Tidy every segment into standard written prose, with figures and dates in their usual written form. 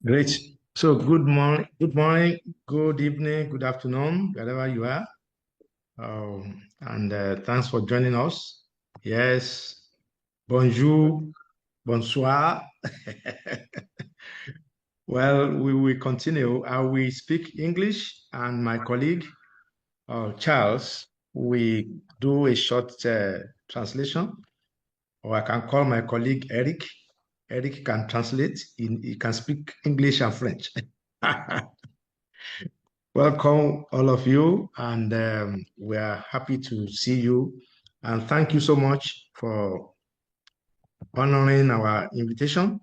Great. So good evening, good afternoon, wherever you are. And thanks for joining us. Yes, bonjour, bonsoir. Well, we will continue. I will speak English, and my colleague, Charles, we do a short translation, or I can call my colleague Eric. Eric can translate. He can speak English and French. Welcome, all of you, and we are happy to see you. And thank you so much for honoring our invitation.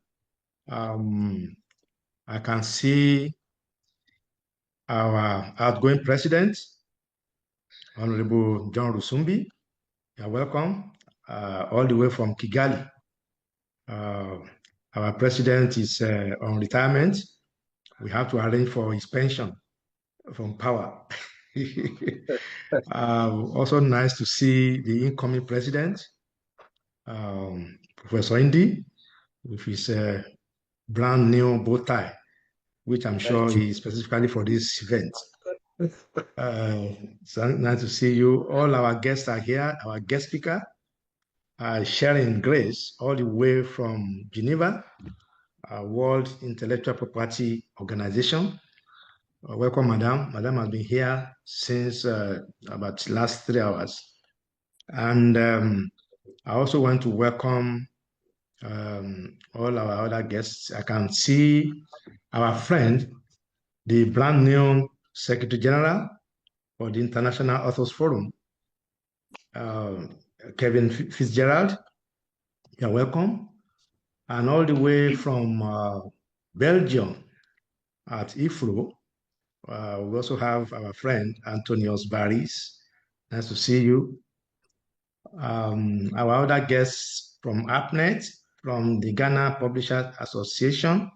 I can see our outgoing president, Honorable John Rusumbi. You're welcome, all the way from Kigali. Our president is on retirement. We have to arrange for his pension from PAWA. Also nice to see the incoming president, Professor Indy, with his brand new bow tie, which I'm sure is specifically for this event. So nice to see you. All our guests are here. Our guest speaker, Sharon Grace, all the way from Geneva, World Intellectual Property Organization. Welcome, Madam. Madam has been here since about last 3 hours. And I also want to welcome all our other guests. I can see our friend, the brand new Secretary General for the International Authors Forum, Kevin Fitzgerald. You're welcome. And all the way from Belgium at IFRO, we also have our friend, Antonios Barris. Nice to see you. Our other guests from APNET, from the Ghana Publishers Association,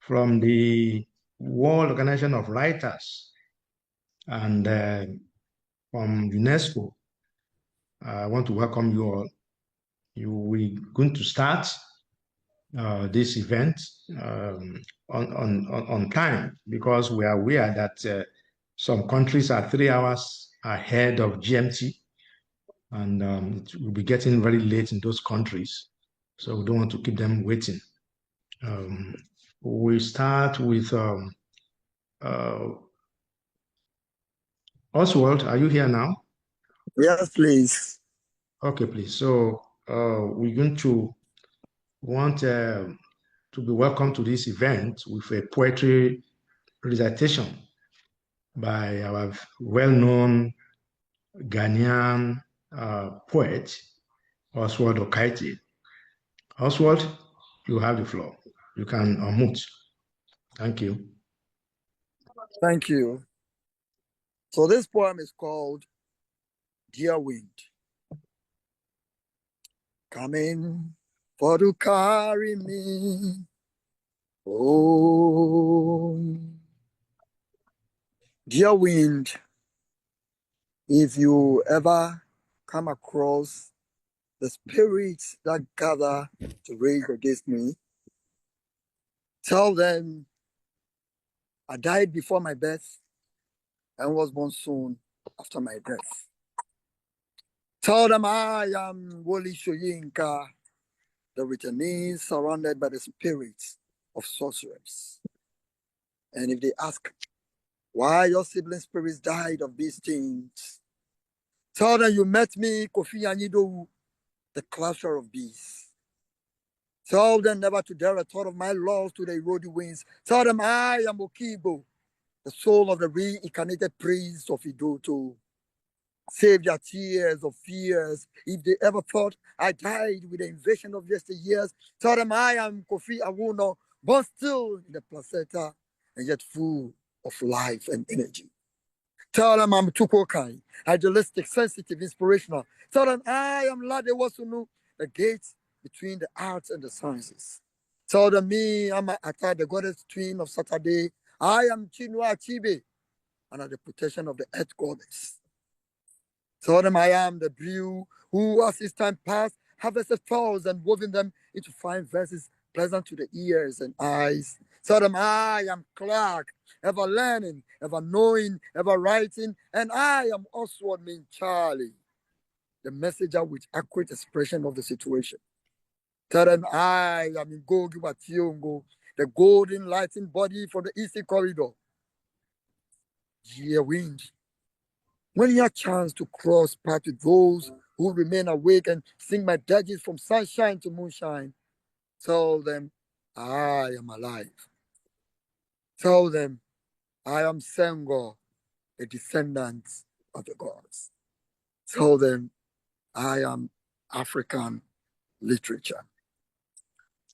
from the World Organization of Writers, and from UNESCO. I want to welcome you all. We're going to start this event on time, because we are aware that some countries are 3 hours ahead of GMT, and it will be getting very late in those countries. So we don't want to keep them waiting. We start with Oswald. Are you here now? Yes, please. Okay, please. So we're going to want to be welcome to this event with a poetry recitation by our well-known Ghanaian poet, Oswald Okaiti. Oswald, you have the floor. You can unmute. Thank you. Thank you. So this poem is called Dear Wind. Coming for to carry me home. Dear wind, if you ever come across the spirits that gather to rage against me, tell them I died before my birth and was born soon after my death. Tell them I am Woli Shoyinka, the returnee surrounded by the spirits of sorcerers. And if they ask why your sibling spirits died of these things, tell them you met me, Kofi Anido, the clasher of beasts. Tell them never to dare a thought of my laws to the eroded winds. Tell them I am Okibo, the soul of the reincarnated priest of Idoto. Save their tears of fears. If they ever thought I died with the invasion of yesteryears, tell them I am Kofi Awuno, born still in the placenta and yet full of life and energy. Tell them I'm Tukokai, idealistic, sensitive, inspirational. Tell them I am Lade Wasunu, the gate between the arts and the sciences. Tell them me, I'm Ata, the goddess twin of Saturday. I am Chinua Achebe, under the protection of the earth goddess. Tell them I am the brew who, as his time passed, harvested flowers and woven them into fine verses pleasant to the ears and eyes. Tell them I am Clark, ever learning, ever knowing, ever writing, and I am Oswald Min Charlie, the messenger with accurate expression of the situation. Tell them I am Ngogi Wationgo, the golden lighting body from the eastern corridor. Year wind, when you have a chance to cross path with those who remain awake and sing my dirges from sunshine to moonshine, tell them I am alive. Tell them I am Senghor, a descendant of the gods. Tell them I am African literature.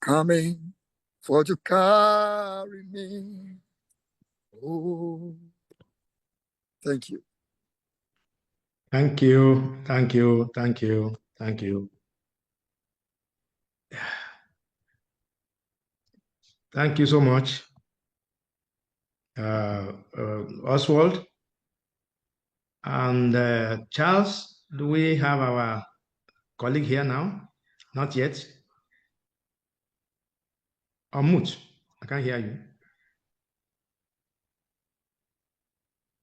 Coming for to carry me. Oh, thank you. Thank you, thank you, thank you, thank you. Thank you so much, Oswald. And Charles, do we have our colleague here now? Not yet. Unmute. I can't hear you.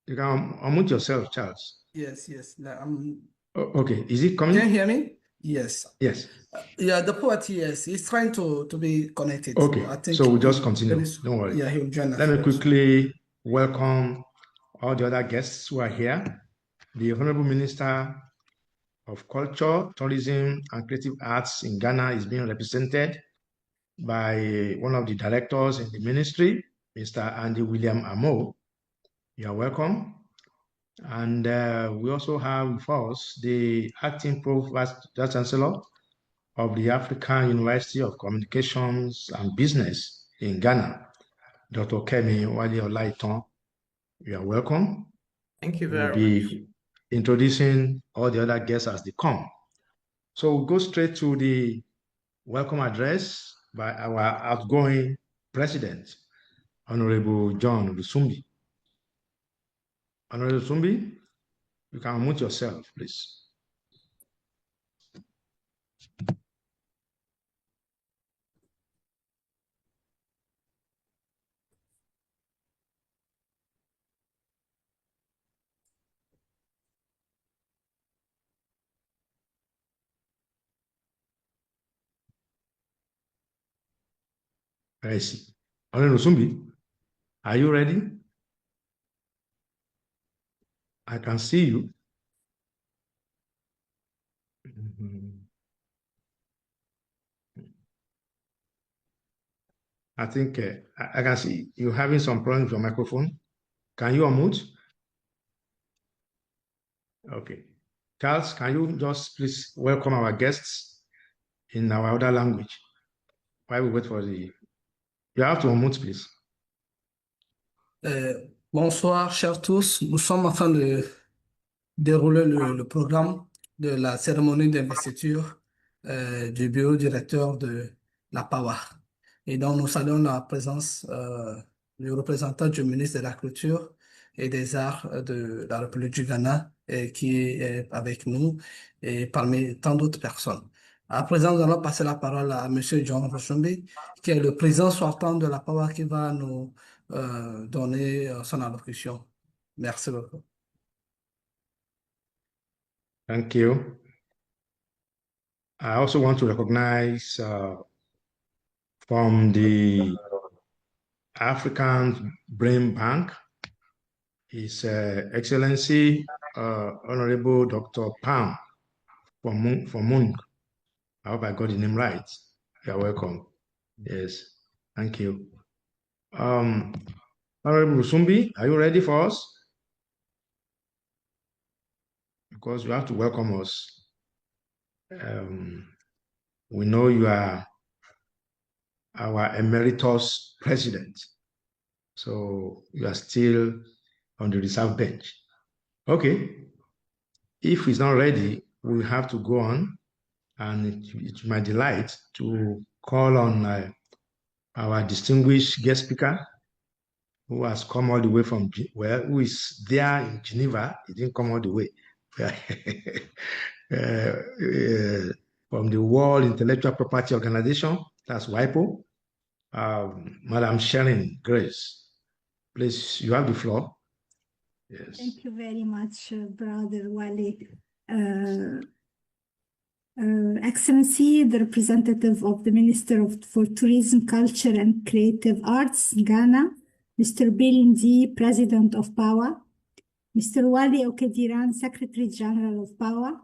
You can unmute yourself, Charles. Yes. Okay, is it coming? Can you hear me? Yes. Yes. Yeah, the poet, yes, he's trying to be connected. Okay, I think so we'll just continue. Don't worry. Yeah, he'll join us. Let me quickly welcome all the other guests who are here. The Honorable Minister of Culture, Tourism, and Creative Arts in Ghana is being represented by one of the directors in the ministry, Mr. Andy William Amo. You are welcome. And we also have with us the acting Vice Chancellor of the African University of Communications and Business in Ghana, Dr. Kemi Wale Olaitan. You are welcome. Thank you We'll very be much. introducing all the other guests as they come. So we'll go straight to the welcome address by our outgoing president, Honorable John Lusumbi. Honorable Lusumbi, you can unmute yourself, please. I see. Honorable Lusumbi, are you ready? I can see you. I think I can see you having some problems with your microphone. Can you unmute? Okay. Charles, can you just please welcome our guests in our other language while we wait for the... You have to unmute, please. Bonsoir, chers tous. Nous sommes en train de dérouler le programme de la cérémonie d'investiture du bureau directeur de la PAWA. Et donc, nous saluons la présence du représentant du ministre de la Culture et des Arts de la République du Ghana qui est avec nous et parmi tant d'autres personnes. À présent, nous allons passer la parole à M. John Lusumbi, qui est le président sortant de la PAWA, qui va nous donner son allocution. Merci beaucoup. Thank you. I also want to recognize from the African Brain Bank, His Excellency Honorable Dr. Pam from Mung. I hope I got the name right. You're welcome. Yes, thank you. Honorable Lusumbi, are you ready for us? Because you have to welcome us. We know you are our emeritus president, so you are still on the reserve bench. Okay, if he's not ready, we'll have to go on, and it's my delight to call on our distinguished guest speaker, who has come all the way from, well, who is there in Geneva. He didn't come all the way. From the World Intellectual Property Organization, that's WIPO. Madam Sharon Grace. Please, you have the floor. Yes. Thank you very much, Brother Wali. Excellency, the representative of the Minister for Tourism, Culture and Creative Arts, Ghana, Mr. Belindi, President of PAWA, Mr. Wali Okediran, Secretary General of PAWA,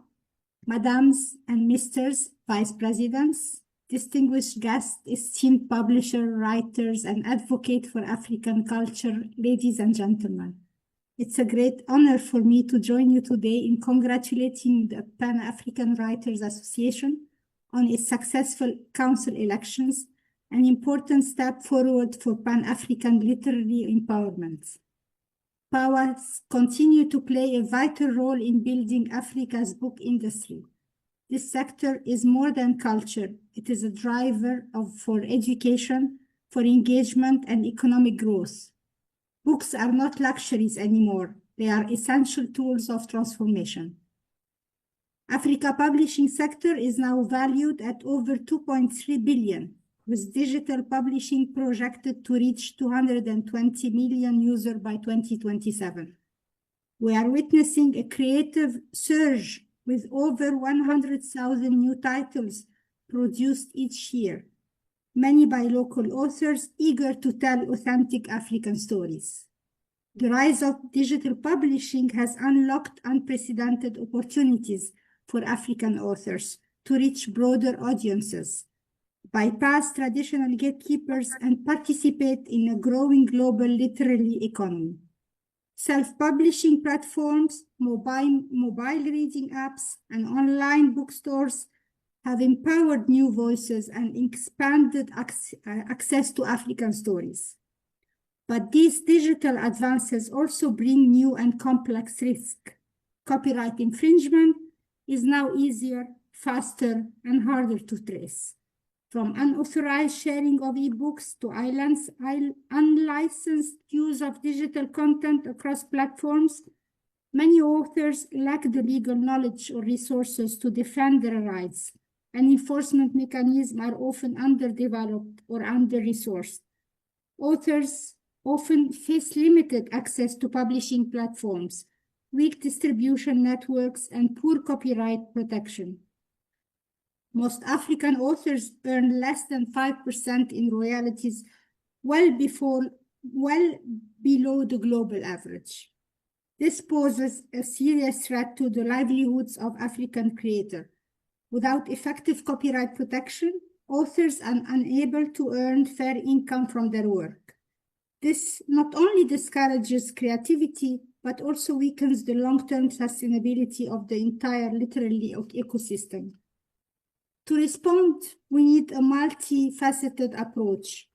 Madams and Misters, Vice Presidents, distinguished guests, esteemed publisher, writers, and advocate for African culture, ladies and gentlemen. It's a great honor for me to join you today in congratulating the Pan-African Writers Association on its successful council elections, an important step forward for Pan-African literary empowerment. PAWA continue to play a vital role in building Africa's book industry. This sector is more than culture. It is a driver for education, for engagement and economic growth. Books are not luxuries anymore. They are essential tools of transformation. Africa publishing sector is now valued at over 2.3 billion, with digital publishing projected to reach 220 million users by 2027. We are witnessing a creative surge with over 100,000 new titles produced each year, many by local authors eager to tell authentic African stories. The rise of digital publishing has unlocked unprecedented opportunities for African authors to reach broader audiences, bypass traditional gatekeepers, and participate in a growing global literary economy. Self-publishing platforms, mobile reading apps, and online bookstores have empowered new voices and expanded access to African stories. But these digital advances also bring new and complex risks. Copyright infringement is now easier, faster, and harder to trace. From unauthorized sharing of ebooks to unlicensed use of digital content across platforms, many authors lack the legal knowledge or resources to defend their rights, and enforcement mechanisms are often underdeveloped or under-resourced. Authors often face limited access to publishing platforms, weak distribution networks, and poor copyright protection. Most African authors earn less than 5% in royalties, well below the global average. This poses a serious threat to the livelihoods of African creators. Without effective copyright protection, authors are unable to earn fair income from their work. This not only discourages creativity, but also weakens the long-term sustainability of the entire literary ecosystem. To respond, we need a multifaceted approach,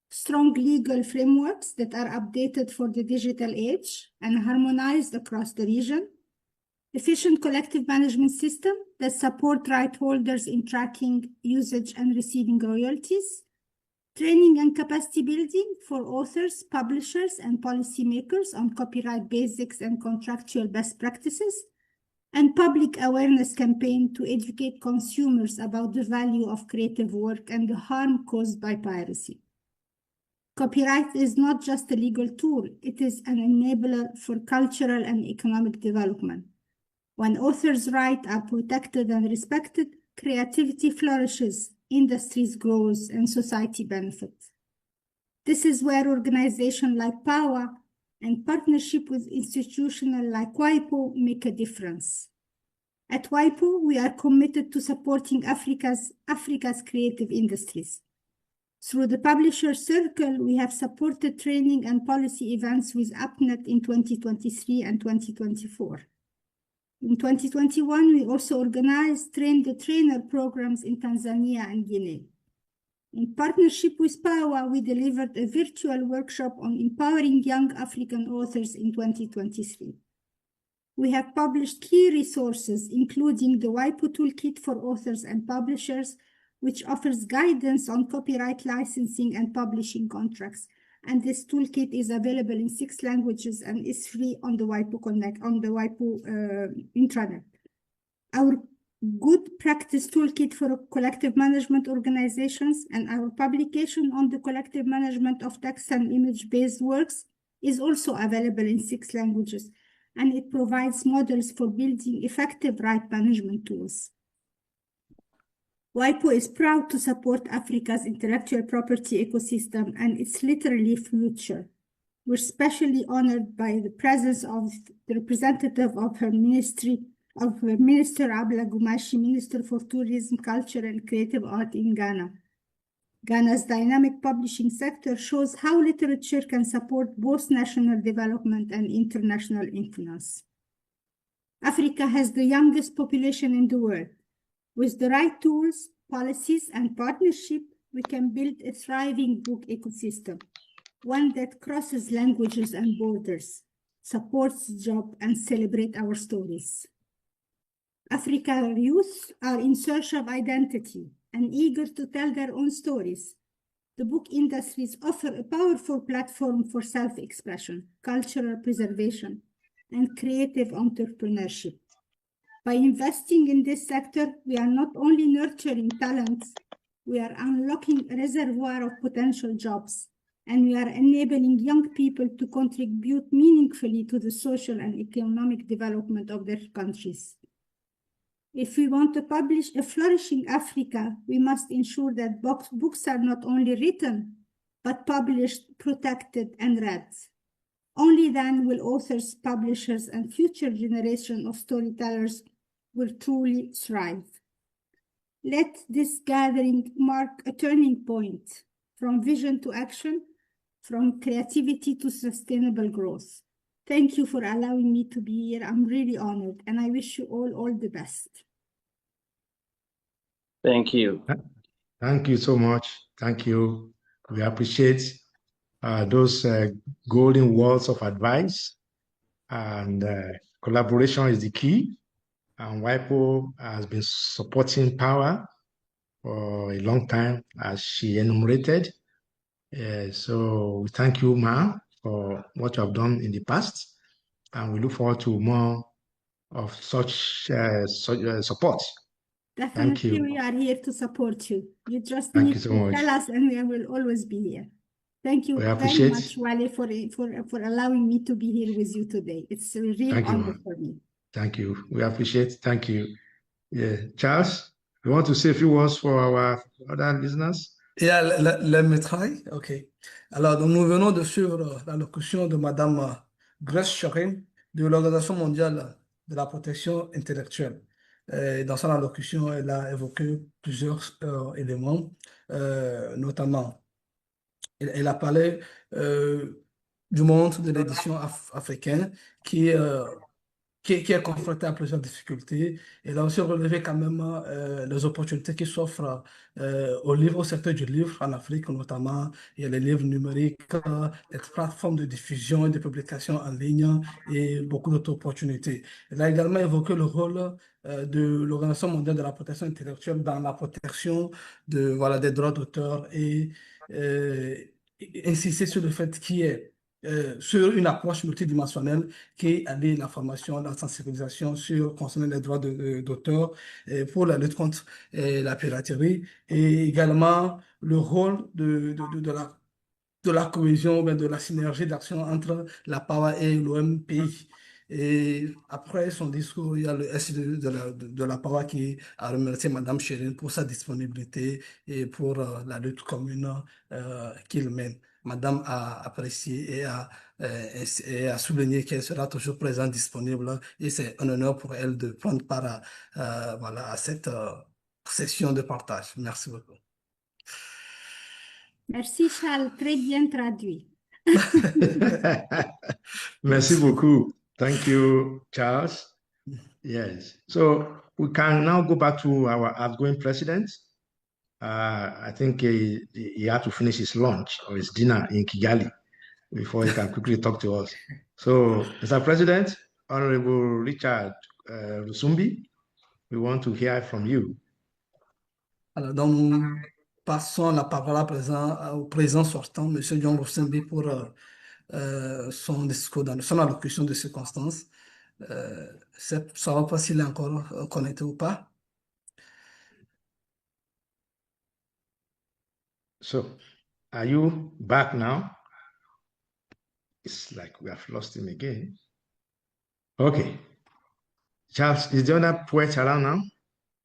strong legal frameworks that are updated for the digital age and harmonized across the region, efficient collective management system that support right holders in tracking, usage, and receiving royalties, training and capacity building for authors, publishers, and policymakers on copyright basics and contractual best practices, and public awareness campaign to educate consumers about the value of creative work and the harm caused by piracy. Copyright is not just a legal tool, it is an enabler for cultural and economic development. When authors' rights are protected and respected, creativity flourishes, industries grow, and society benefits. This is where organizations like PAWA and partnership with institutions like WIPO make a difference. At WIPO, we are committed to supporting Africa's creative industries. Through the Publisher Circle, we have supported training and policy events with APNET in 2023 and 2024. In 2021, we also organized train-the-trainer programs in Tanzania and Guinea. In partnership with PAWA, we delivered a virtual workshop on empowering young African authors in 2023. We have published key resources, including the WIPO Toolkit for Authors and Publishers, which offers guidance on copyright licensing and publishing contracts. And this toolkit is available in 6 languages and is free on the WIPO Connect, on the WIPO intranet. Our good practice toolkit for collective management organizations, and our publication on the collective management of text and image-based works is also available in 6 languages, and it provides models for building effective right management tools. WIPO is proud to support Africa's intellectual property ecosystem and its literary future. We're especially honored by the presence of the representative of her ministry, Minister Abla Gumashi, Minister for Tourism, Culture and Creative Art in Ghana. Ghana's dynamic publishing sector shows how literature can support both national development and international influence. Africa has the youngest population in the world. With the right tools, policies, and partnership, we can build a thriving book ecosystem, one that crosses languages and borders, supports jobs, and celebrates our stories. African youth are in search of identity and eager to tell their own stories. The book industries offer a powerful platform for self-expression, cultural preservation, and creative entrepreneurship. By investing in this sector, we are not only nurturing talents, we are unlocking a reservoir of potential jobs, and we are enabling young people to contribute meaningfully to the social and economic development of their countries. If we want to publish a flourishing Africa, we must ensure that books are not only written, but published, protected, and read. Only then will authors, publishers, and future generation of storytellers will truly thrive. Let this gathering mark a turning point, from vision to action, from creativity to sustainable growth. Thank you for allowing me to be here. I'm really honored, and I wish you all the best. Thank you. Thank you so much. Thank you. We appreciate those golden words of advice, and collaboration is the key. And WIPO has been supporting PAWA for a long time, as she enumerated. So we thank you, Ma, for what you have done in the past, and we look forward to more of such support. Definitely, Thank you. we are here to support you. You just Thank need you so to much. tell us, and we will always be here. Thank you We very appreciate- much, Wale, for allowing me to be here with you today. It's a real Thank you, honor ma'am. for me. Thank you. We appreciate. Thank you. Yeah, Charles, you want to say a few words for our other listeners? Yeah, let me try. OK. Alors, donc, nous venons de suivre l'allocution de Madame Grace Sharin de l'Organisation mondiale de la protection intellectuelle. Dans son allocution, elle a évoqué plusieurs éléments, notamment, elle a parlé du monde de l'édition africaine qui est confronté à plusieurs difficultés. Elle a aussi relevé quand même les opportunités qui s'offrent au secteur du livre en Afrique, notamment. Il y a les livres numériques, les plateformes de diffusion et de publication en ligne et beaucoup d'autres opportunités. Elle a également évoqué le rôle de l'Organisation mondiale de la protection intellectuelle dans la protection des droits d'auteur et insister sur le fait qu'il y ait sur une approche multidimensionnelle qui allie la formation, la sensibilisation concernant les droits d'auteur pour la lutte contre la piraterie et également le rôle de la cohésion, de la synergie d'action entre la PAWA et l'OMPI. Et après son discours, il y a le S de la PAWA qui a remercié Mme Chérine pour sa disponibilité et pour la lutte commune qu'il mène. Madame a apprécié et a souligné qu'elle sera toujours présente, disponible, et c'est un honneur pour elle de prendre part à cette session de partage. Merci beaucoup. Merci, Charles. Très bien traduit. Merci beaucoup. Thank you, Charles. Yes. So we can now go back to our outgoing president. I think he had to finish his lunch or his dinner in Kigali before he can quickly talk to us. So, Mr. President, Honorable Richard Rusumbi, we want to hear from you. Alors, donc, nous passons la parole au président sortant, M. John Rusumbi, pour son discours, son allocution de circonstances. Ça ne va pas s'il est encore connecté ou pas. So, are you back now? It's like we have lost him again. Okay. Charles, is the other poet around now?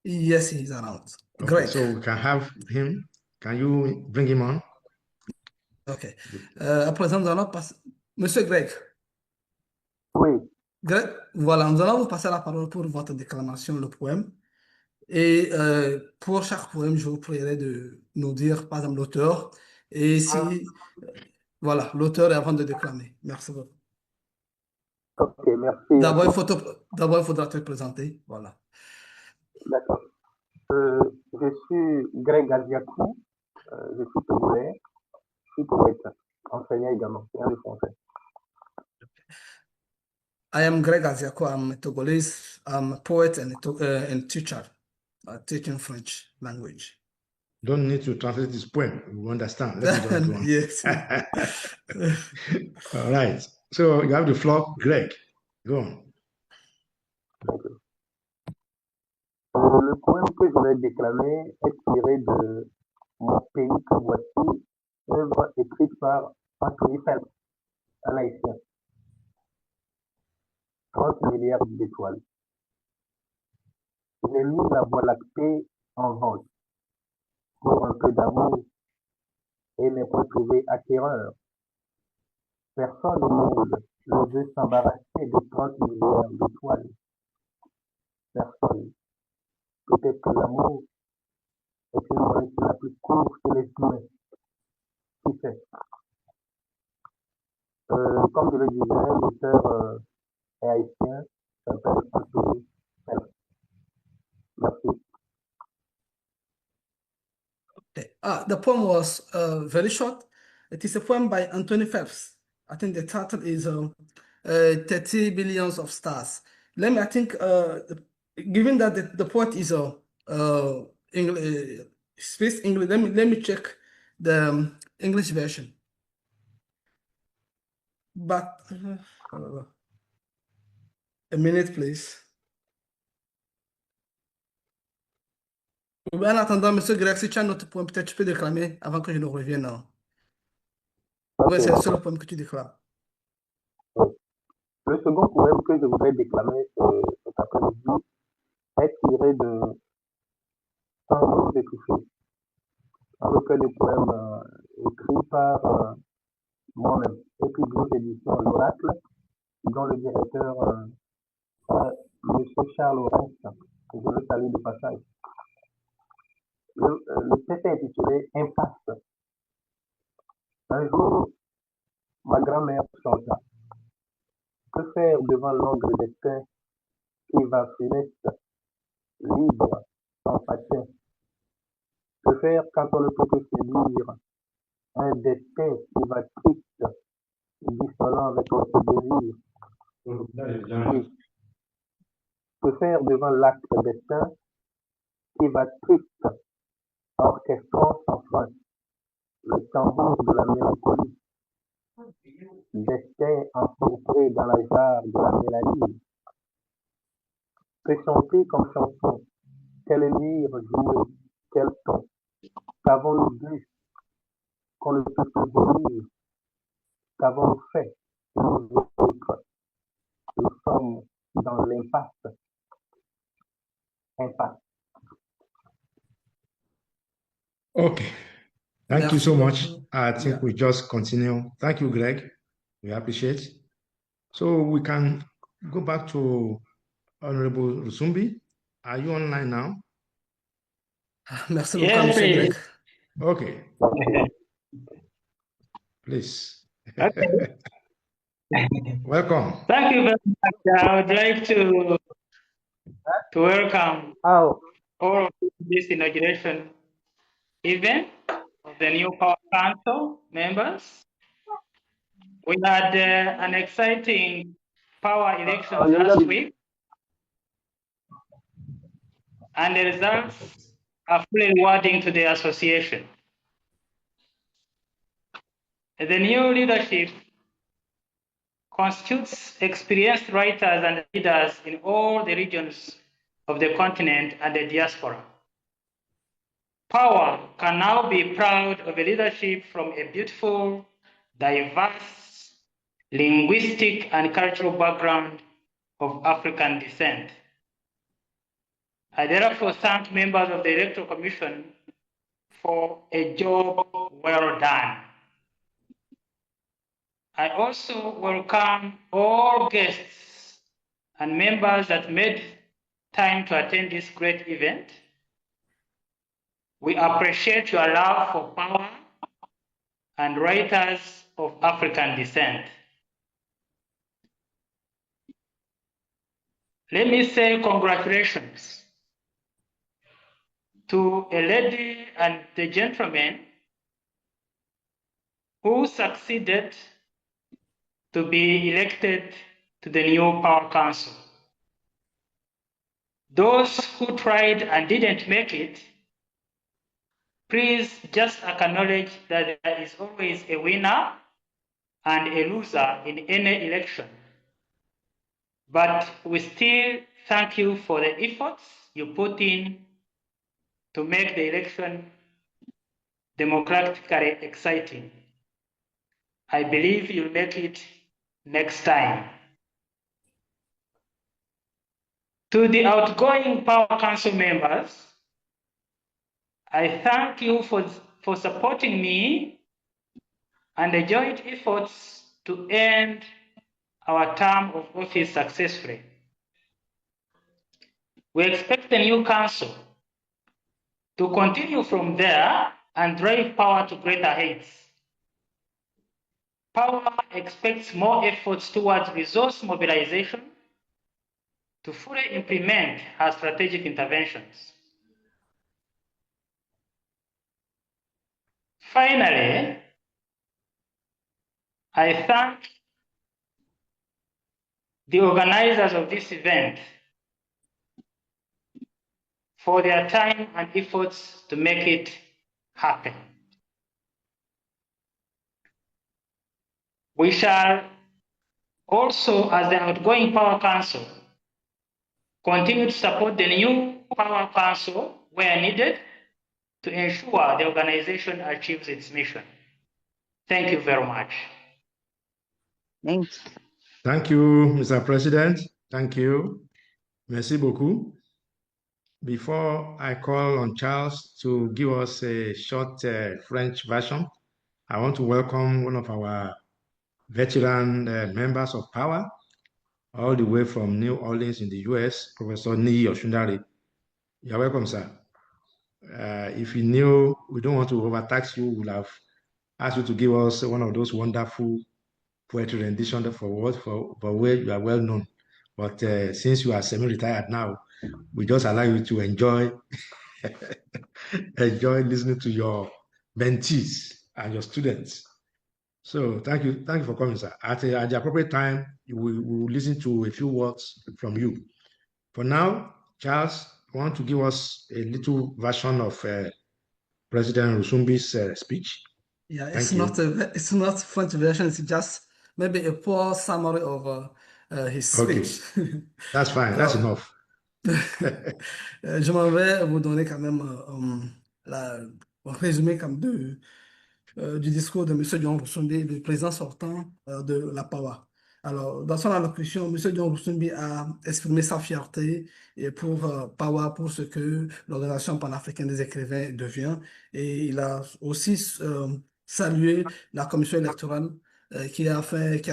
Yes, he's around. Okay, Greg. so we can have him. Can you bring him on? Ok. À présent, nous allons passer. Monsieur Greg. Oui. Greg, voilà, nous allons vous passer la parole pour votre déclamation, le poème. Et pour chaque poème, je vous prierai de nous dire, par exemple, l'auteur. Et si, voilà, l'auteur est avant de déclamer. Merci beaucoup. Ok, merci. D'abord, il faudra te présenter. Voilà. D'accord. Je suis Greg Aziakou, je suis togolais, je suis poète, enseignant également, enseignant de français. I am Greg Aziako. I'm a Togolese. I'm a poet and teacher, teaching French language. Don't need to translate this poem. We understand. Let me just go on. Yes. All right. So you have the floor, Greg. Go on. Le poème que je vais déclamer est tiré de Mon pays que voici, œuvre écrite par Anthony Phelps, un haïtien. 30 milliards d'étoiles. J'ai mis la voie lactée en vente pour un peu d'amour et n'ai pas trouvé acquéreur. Personne au monde ne veut s'embarrasser de 30 milliards d'étoiles. Personne. Peut-être que l'amour est une molécule la plus courte que les humains. Qui sait? Comme je le disais, l'auteur est haïtien, s'appelle Anthony Phelps. Merci. The poem was very short. It is a poem by Anthony Phelps. I think the title is 30 billions of stars. I think, given that the poet is English, speaks English, let me check the English version. But a minute, please. En attendant, monsieur Greg, si tu as un autre poème, peut-être tu peux déclamer avant que je ne revienne. Oui, c'est le seul poème que tu déclames. Le second poème que je voudrais déclamer cet après-midi est tiré de Sans mots étouffés. Un recueil de poèmes écrit par moi-même et publié aux éditions L'Oracle, dont le directeur M. Charles Aurens, que je le salue de passage. Le texte est intitulé Impasse. Un jour, ma grand-mère chanta. Que faire devant l'ogre destin qui va funeste, libre, sans patin? Que faire quand on ne peut que subir un destin qui va triste, dissonant avec notre désir? Oui. Que faire devant l'acte destin qui va triste, orchestrant sans fin le tambour de la mélancolie? Destin empourpré dans la jarre de la mélanine. Que chanter comme chanson? Quel lyre jouer? Quel ton? Qu'avons-nous bu qu'on ne peut plus vomir? Qu'avons-nous fait, nous autres? Nous sommes dans l'impasse. Impasse. Okay. Thank you so much. I think Yeah. we just continue. Thank you, Greg. We appreciate. So we can go back to Honorable Rusumbi. Are you online now? Merci beaucoup, Monsieur Greg. Okay. Please. Okay. Welcome. Thank you very much. I would like to welcome all of this inauguration event of the new Power Council members. We had an exciting power election last week, and the results are fully rewarding to the association. The new leadership constitutes experienced writers and leaders in all the regions of the continent and the diaspora. PAWA can now be proud of a leadership from a beautiful, diverse, linguistic and cultural background of African descent. I therefore thank members of the Electoral Commission for a job well done. I also welcome all guests and members that made time to attend this great event. We appreciate your love for PAWA and writers of African descent. Let me say congratulations to a lady and the gentleman who succeeded to be elected to the new PAWA Council. Those who tried and didn't make it, please just acknowledge that there is always a winner and a loser in any election. But we still thank you for the efforts you put in to make the election democratically exciting. I believe you'll make it next time. To the outgoing PAWA Council members, I thank you for supporting me and the joint efforts to end our term of office successfully. We expect the new council to continue from there and drive PAWA to greater heights. PAWA expects more efforts towards resource mobilization to fully implement her strategic interventions. Finally, I thank the organizers of this event for their time and efforts to make it happen. We shall also, as the outgoing PAWA Council, continue to support the new PAWA Council where needed to ensure the organization achieves its mission. Thank you very much. Thanks. Thank you, Mr. President. Thank you. Merci beaucoup. Before I call on Charles to give us a short French version, I want to welcome one of our veteran members of PAWA, all the way from New Orleans in the US, Professor Niyi Oshundari. You're welcome, sir. If you knew we don't want to overtax you, we'll have asked you to give us one of those wonderful poetry renditions for where you are well known. But since you are semi-retired now, we just allow you to enjoy listening to your mentees and your students. So thank you for coming, sir. At the appropriate time, we will listen to a few words from you. For now, Charles, I want to give us a little version of President Rusumbi's speech. Yeah, Thank it's not French version. It's just maybe a poor summary of his speech. Okay. That's fine. That's enough. Je m'en vais vous donner quand même un résumé comme du discours de M. John Rusumbi, le président sortant de la PAWA. Alors, dans son allocution, M. John Rusumbi a exprimé sa fierté pour PAWA, pour ce que l'Organisation panafricaine des écrivains devient. Et il a aussi salué la commission électorale qui a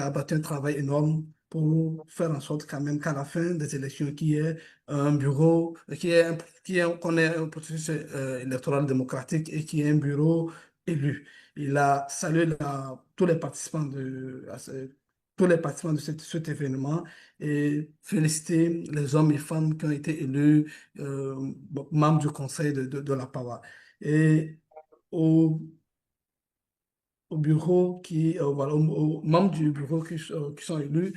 abattu un travail énorme pour faire en sorte quand même qu'à la fin des élections, qu'il y ait un bureau, qu'on ait un processus électoral démocratique et qu'il y ait un bureau élu. Il a salué tous les participants de cet événement et félicité les hommes et femmes qui ont été élus membres du conseil de la PAWA. Et aux bureaux aux membres du bureau qui sont élus,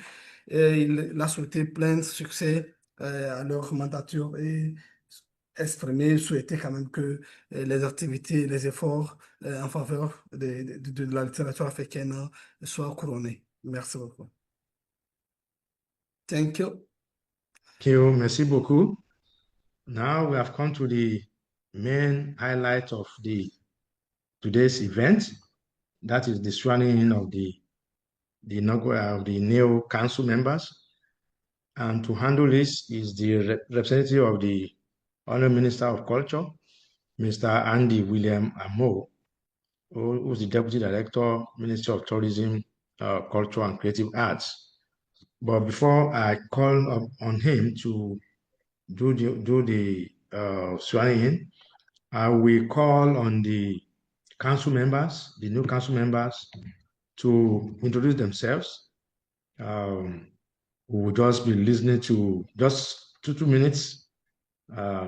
il a souhaité plein succès à leur mandature et souhaiter quand même que les activités, les efforts en faveur de la littérature africaine soient couronnés. Merci beaucoup. Thank you. Thank you. Merci beaucoup. Now we have come to the main highlight of today's event. That is the swearing in of the new council members. And to handle this is the representative of the Honorable Minister of Culture, Mr. Andy William Amo, who is the Deputy Director, Ministry of Tourism, Culture and Creative Arts. But before I call on him to do the swearing in, I will call on the council members, the new council members, to introduce themselves. We will just be listening to just 2 minutes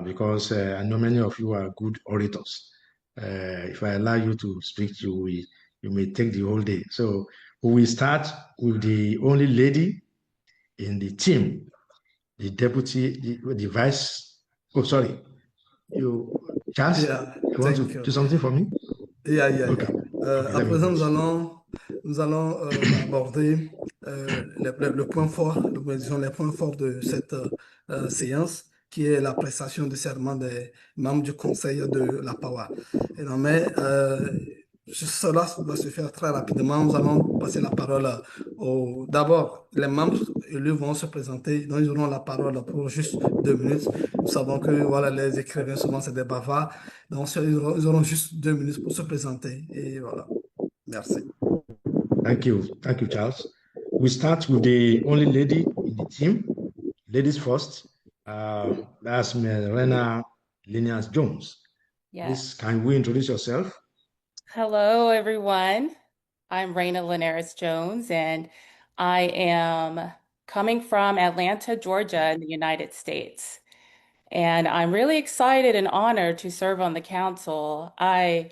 because I know many of you are good orators. If I allow you to speak, you may take the whole day. So we will start with the only lady in the team, the deputy, the vice. Oh, sorry. Charles, you want to do something for me? Okay. À présent, go. nous allons aborder le point fort, disons les points forts de cette séance, qui est la prestation de serment des membres du conseil de la PAWA. Et non, mais cela doit se faire très rapidement. Nous allons passer la parole d'abord, les membres élus vont se présenter, donc ils auront la parole pour juste 2 minutes. Nous savons que voilà, les écrivains, souvent, c'est des bavards. Donc, ils auront juste 2 minutes pour se présenter. Et voilà. Merci. Thank you, Charles. We start with the only lady in the team. Ladies first. That's Rena Linias Jones. Yes. Please, can we introduce yourself? Hello, everyone. I'm Raina Linares Jones, and I am coming from Atlanta, Georgia, in the United States. And I'm really excited and honored to serve on the council. I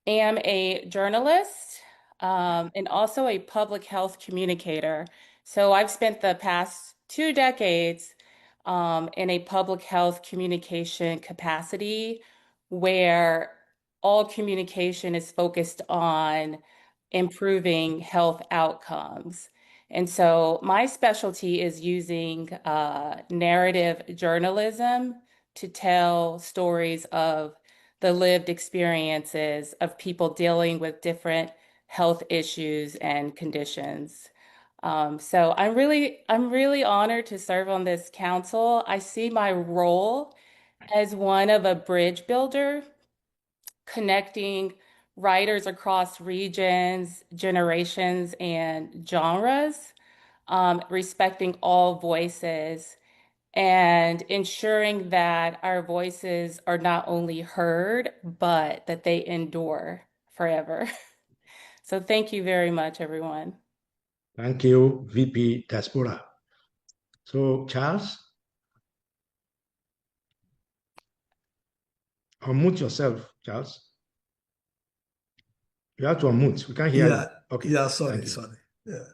am a journalist and also a public health communicator. So I've spent the past 2 decades in a public health communication capacity where all communication is focused on improving health outcomes. And so my specialty is using narrative journalism to tell stories of the lived experiences of people dealing with different health issues and conditions. So I'm really honored to serve on this council. I see my role as one of a bridge builder, connecting writers across regions, generations, and genres, respecting all voices, and ensuring that our voices are not only heard, but that they endure forever. So thank you very much, everyone. Thank you, VP Diaspora. So, Charles, unmute yourself, Charles. You have to unmute. We can't hear you. Okay. Yeah, sorry. Yeah.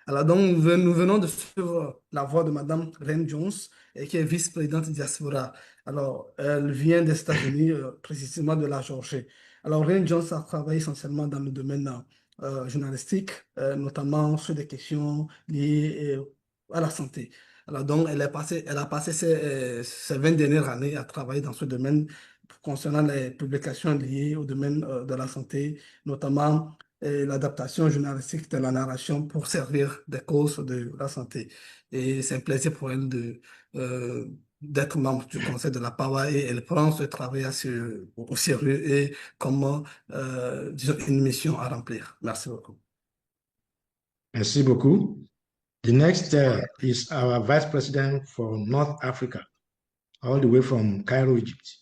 Alors, donc, nous venons de suivre la voix de Madame Ren Jones, qui est vice-présidente diaspora. Alors, elle vient des États-Unis, précisément de la Géorgie. Alors, Ren Jones a travaillé essentiellement dans le domaine journalistique, notamment sur des questions liées à la santé. Alors, donc, elle a passé ces 20 dernières années à travailler dans ce domaine concernant les publications liées au domaine de la santé, notamment l'adaptation journalistique de la narration pour servir des causes de la santé. Et c'est un plaisir pour elle d'être membre du conseil de la PAWA, et elle prend ce travail au sérieux et comme disons, une mission à remplir. Merci beaucoup. Merci beaucoup. The next is our Vice President for North Africa, all the way from Cairo, Egypt.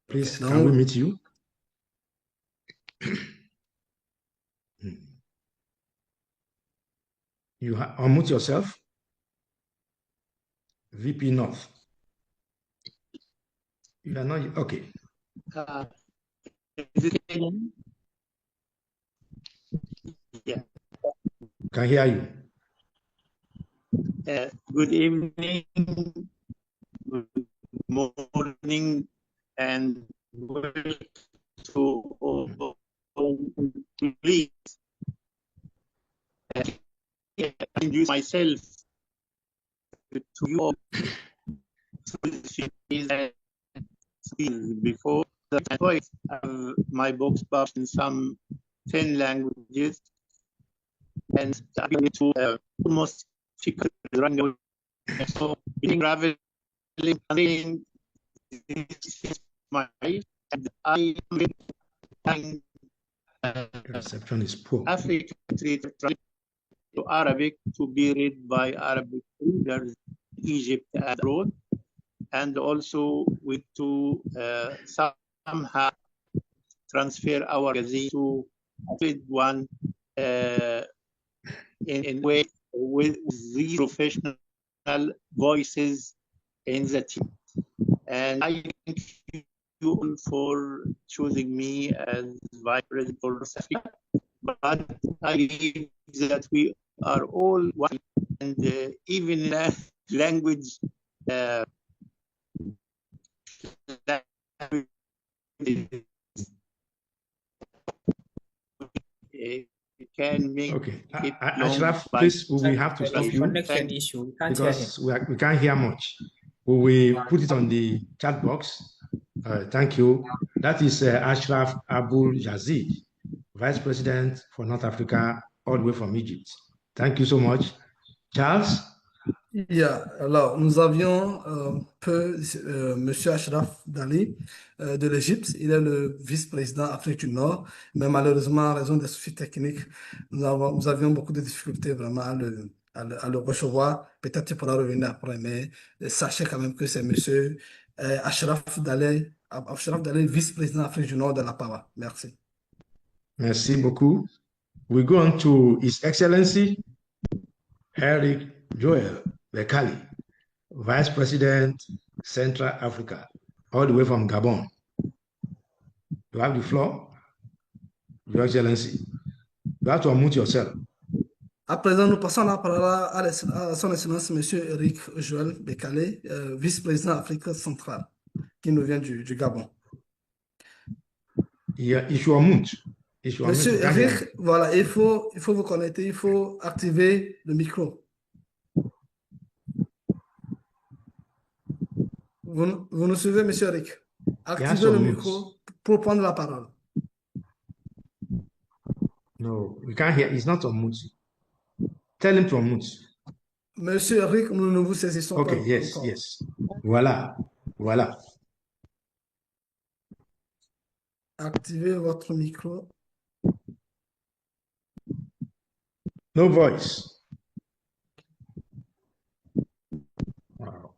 Please, can we meet you? You unmute yourself. VP North. You are not okay. Is it again? Yeah. Can hear you. Good evening, good morning, and welcome to all please. I introduce myself to you all. before that. My books published in some 10 languages, and I need to almost run away. So being traveling, this is my life, and I am The reception is poor. African to Arabic to be read by Arabic readers, Egypt and abroad, and also with to somehow transfer our magazine to one in way with these professional voices in the team. And I thank you all for choosing me as Vice President for South Africa. But I believe that we are all one, and even in language can make Okay, it Ashraf, long please, we have to stop you Connection issue. We can't hear him. because we can't hear much. We will put it on the chat box. Thank you. That is Ashraf Abul Yazid, Vice President for North Africa, all the way from Egypt. Thank you so much. Charles? Yeah, alors nous avions Monsieur Ashraf Dali de l'Égypte. Il est le vice-président Afrique du Nord, mais malheureusement, en raison des soucis techniques, nous avions beaucoup de difficultés vraiment à le recevoir. Peut-être qu'il pourra revenir après, mais sachez quand même que c'est Monsieur Ashraf Dali, vice-président Afrique du Nord de la PAWA. Merci. Merci beaucoup. We go on to His Excellency Eric Joel Bekali, Vice President, Central Africa, all the way from Gabon. You have the floor, Your Excellency. You have to unmute yourself. À présent, nous passons la parole à son Excellence, M. Eric Joel Bekali, vice-président Afrique centrale, qui nous vient du Gabon. Il faut unmute. Monsieur Eric, voilà, il faut vous connecter, il faut activer le micro. Vous nous suivez, Monsieur Eric? Activez le micro pour prendre la parole. No, we can't hear. It's not unmute. Tell him to unmute. Monsieur Eric, nous ne vous saisissons pas. Okay, yes, encore. yes. Voilà. Activez votre micro. No voice. Wow.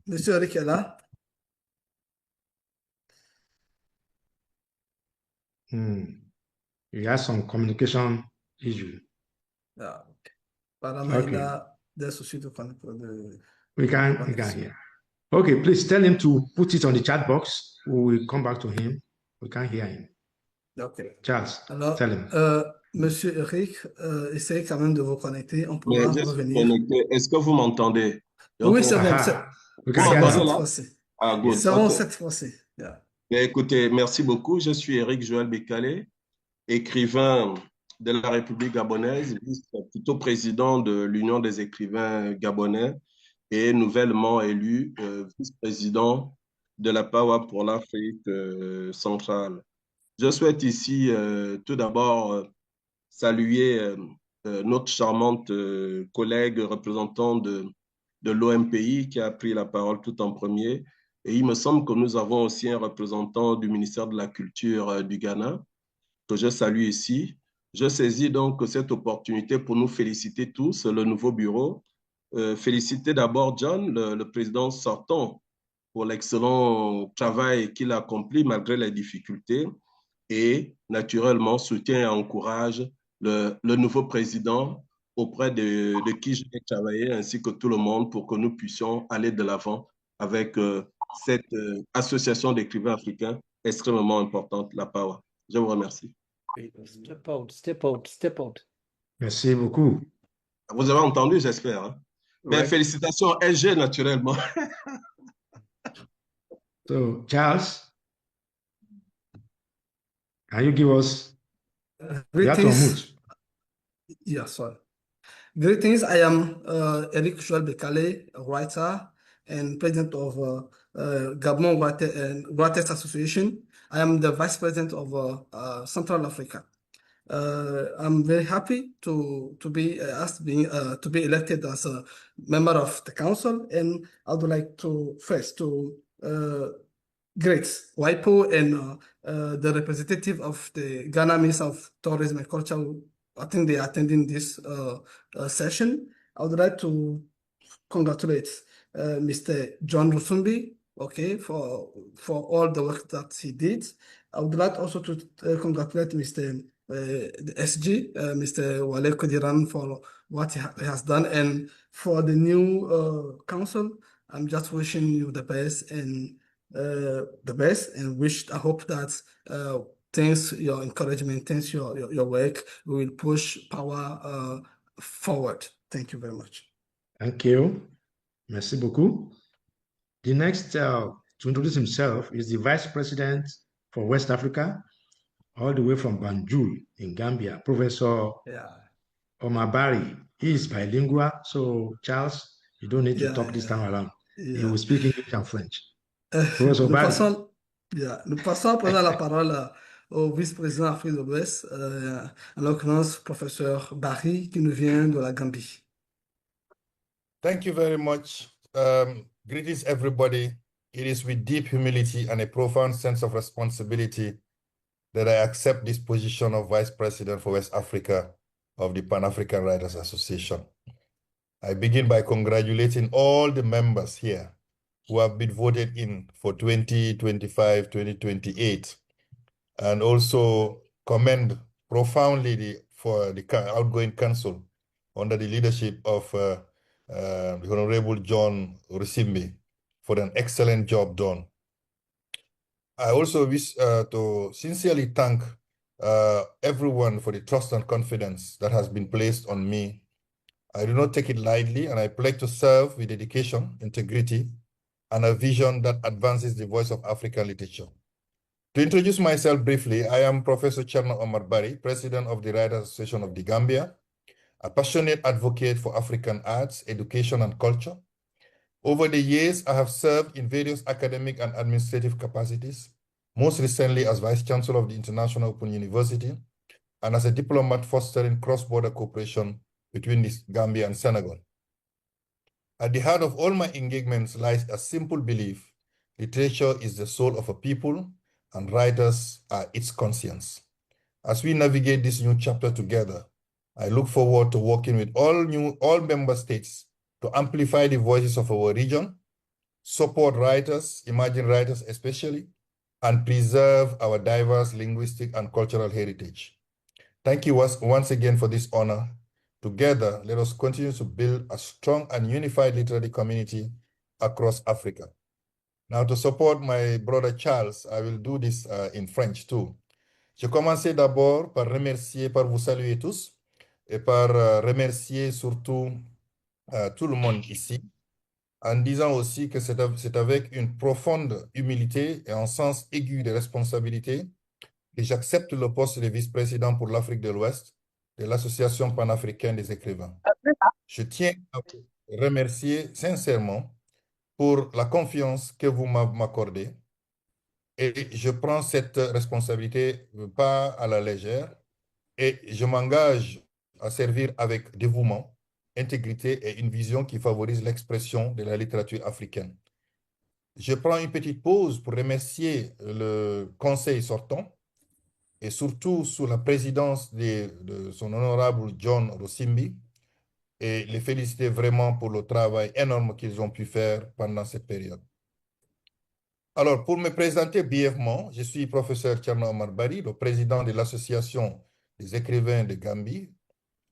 Monsieur Eric est là. He has some communication issue. Ah, okay. Apparemment, il a des soucis de connexion. We can hear. Okay, please tell him to put it on the chat box. We will come back to him. We can't hear him. Okay. Charles, alors, tell him. Monsieur Eric, essayez quand même de vous connecter. On pourra revenir. Est-ce que vous m'entendez? Oui, c'est bon. C'est bon cette fois-ci. C'est bon cette fois-ci. Écoutez, merci beaucoup. Je suis Eric Joel Bekali, écrivain de la République gabonaise, plutôt président de l'Union des écrivains gabonais et nouvellement élu vice-président de la PAWA pour l'Afrique centrale. Je souhaite ici tout d'abord saluer notre charmante collègue représentant de l'OMPI qui a pris la parole tout en premier. Et il me semble que nous avons aussi un représentant du ministère de la Culture du Ghana, que je salue ici. Je saisis donc cette opportunité pour nous féliciter tous, le nouveau bureau. Féliciter d'abord John, le président sortant, pour l'excellent travail qu'il a accompli malgré les difficultés. Et naturellement, soutient et encourage le nouveau président auprès de qui je vais travailler, ainsi que tout le monde, pour que nous puissions aller de l'avant avec cette association d'écrivains africains extrêmement importante, la PAWA. Je vous remercie. Step out. Merci beaucoup. Vous avez entendu, j'espère. Hein? Mais félicitations, SG, naturellement. So, Charles, can you give us... Greetings. Yeah, sorry. Greetings, I am Eric Joel Bekale, a writer and president of Gabon Writers Association. I am the vice president of Central Africa. I'm very happy to be asked to be elected as a member of the council, and I would like to first to great WIPO and the representative of the Ghana Minister of Tourism and Culture. I think they are attending this session. I would like to congratulate Mr. John Rusumbi, okay, for all the work that he did. I would like also to congratulate Mr. The SG, Mr. Wale Kodiran, for what he has done, and for the new council. I'm just wishing you the best and I hope that thanks your encouragement, thanks your work, we will push PAWA forward. Thank you very much. Thank you. Merci beaucoup. The next to introduce himself is the Vice President for West Africa, all the way from Banjul in Gambia, Professor Omar Barry. He is bilingual, so Charles, you don't need to talk this time around. He will speak English and French. Professor Barry. Nous passons à présent la parole au vice-président Afrique de l'Ouest, en l'occurrence, professeur Barry, qui nous vient de la Gambie. Thank you very much. Greetings, everybody. It is with deep humility and a profound sense of responsibility that I accept this position of Vice President for West Africa of the Pan-African Writers Association. I begin by congratulating all the members here who have been voted in for 2025, 2028, and also commend profoundly for the outgoing council under the leadership of the Honorable John Rusimbi for an excellent job done. I also wish to sincerely thank everyone for the trust and confidence that has been placed on me. I do not take it lightly, and I pledge to serve with dedication, integrity, and a vision that advances the voice of African literature. To introduce myself briefly, I am Professor Cherno Omar Barry, President of the Writers Association of the Gambia, a passionate advocate for African arts, education, and culture. Over the years, I have served in various academic and administrative capacities, most recently as Vice Chancellor of the International Open University, and as a diplomat fostering cross-border cooperation between the Gambia and Senegal. At the heart of all my engagements lies a simple belief: literature is the soul of a people, and writers are its conscience. As we navigate this new chapter together, I look forward to working with all member states to amplify the voices of our region, support writers, emerging writers especially, and preserve our diverse linguistic and cultural heritage. Thank you once again for this honor. Together, let us continue to build a strong and unified literary community across Africa. Now, to support my brother Charles, I will do this in French too. Je commencerai d'abord par vous saluer tous et par remercier surtout tout le monde ici, en disant aussi que c'est avec une profonde humilité et un sens aigu de responsabilité que j'accepte le poste de vice-président pour l'Afrique de l'Ouest de l'Association panafricaine des écrivains. Je tiens à vous remercier sincèrement pour la confiance que vous m'accordez, et je prends cette responsabilité pas à la légère, et je m'engage à servir avec dévouement, intégrité et une vision qui favorise l'expression de la littérature africaine. Je prends une petite pause pour remercier le conseil sortant, et surtout sous la présidence de son honorable John Rusimbi, et les féliciter vraiment pour le travail énorme qu'ils ont pu faire pendant cette période. Alors, pour me présenter brièvement, je suis professeur Cherno Omar Barry, le président de l'Association des écrivains de Gambie,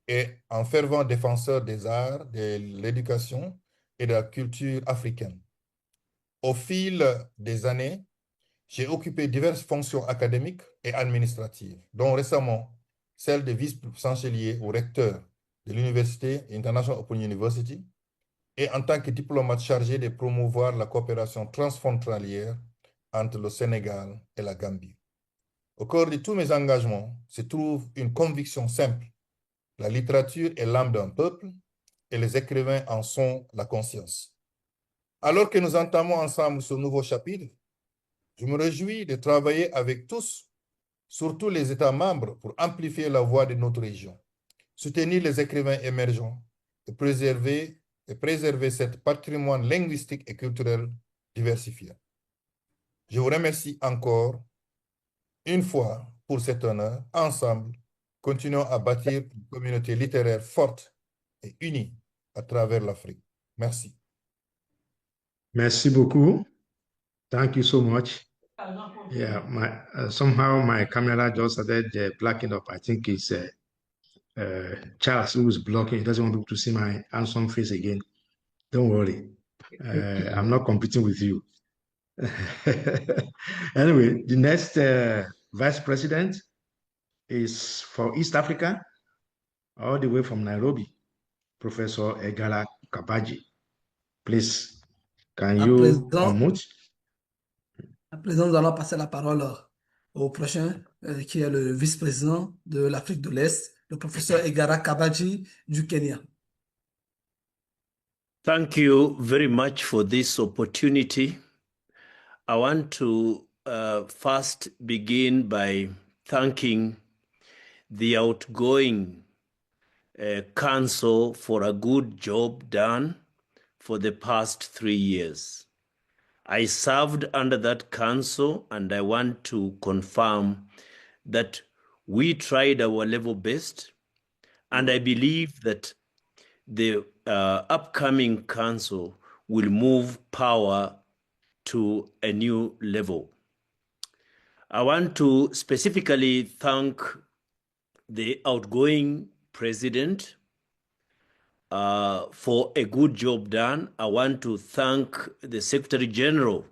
et un fervent défenseur des arts, de l'éducation et de la culture africaine. Au fil des années, j'ai occupé diverses fonctions académiques et administratives, dont récemment celle de vice-chancelier ou recteur de l'Université International Open University, et en tant que diplomate chargé de promouvoir la coopération transfrontalière entre le Sénégal et la Gambie. Au cours de tous mes engagements se trouve une conviction simple: La littérature est l'âme d'un peuple et les écrivains en sont la conscience. Alors que nous entamons ensemble ce nouveau chapitre, je me réjouis de travailler avec tous, surtout les États membres, pour amplifier la voix de notre région, soutenir les écrivains émergents et préserver cet patrimoine linguistique et culturel diversifié. Je vous remercie encore une fois pour cet honneur. Ensemble, continuons à bâtir une communauté littéraire forte et unie à travers l'Afrique. Merci. Merci beaucoup. Thank you so much. Yeah, somehow my camera just started blacking up. I think it's Charles who is blocking. He doesn't want people to see my handsome face again. Don't worry. I'm not competing with you. Anyway, the next vice president is for East Africa, all the way from Nairobi, Professor Egala Kabaji. Please, can you unmute? À présent, nous allons passer la parole au prochain, qui est le vice-président de l'Afrique de l'Est, le professeur Egara Kabaji du Kenya. Thank you very much for this opportunity. I want to first begin by thanking the outgoing council for a good job done for the past 3 years. I served under that council, and I want to confirm that we tried our level best, and I believe that the upcoming council will move PAWA to a new level. I want to specifically thank the outgoing president for a good job done. I want to thank the Secretary General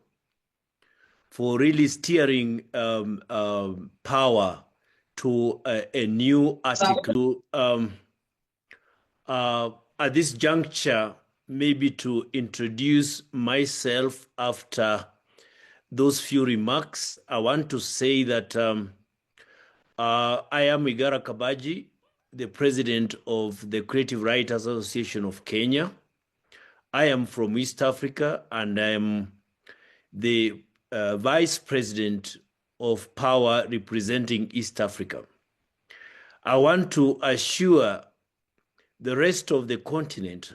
for really steering PAWA to a new article. At this juncture, maybe to introduce myself after those few remarks, I want to say that I am Egara Kabaji, the president of the Creative Writers Association of Kenya. I am from East Africa, and I am the vice president of PAWA representing East Africa. I want to assure the rest of the continent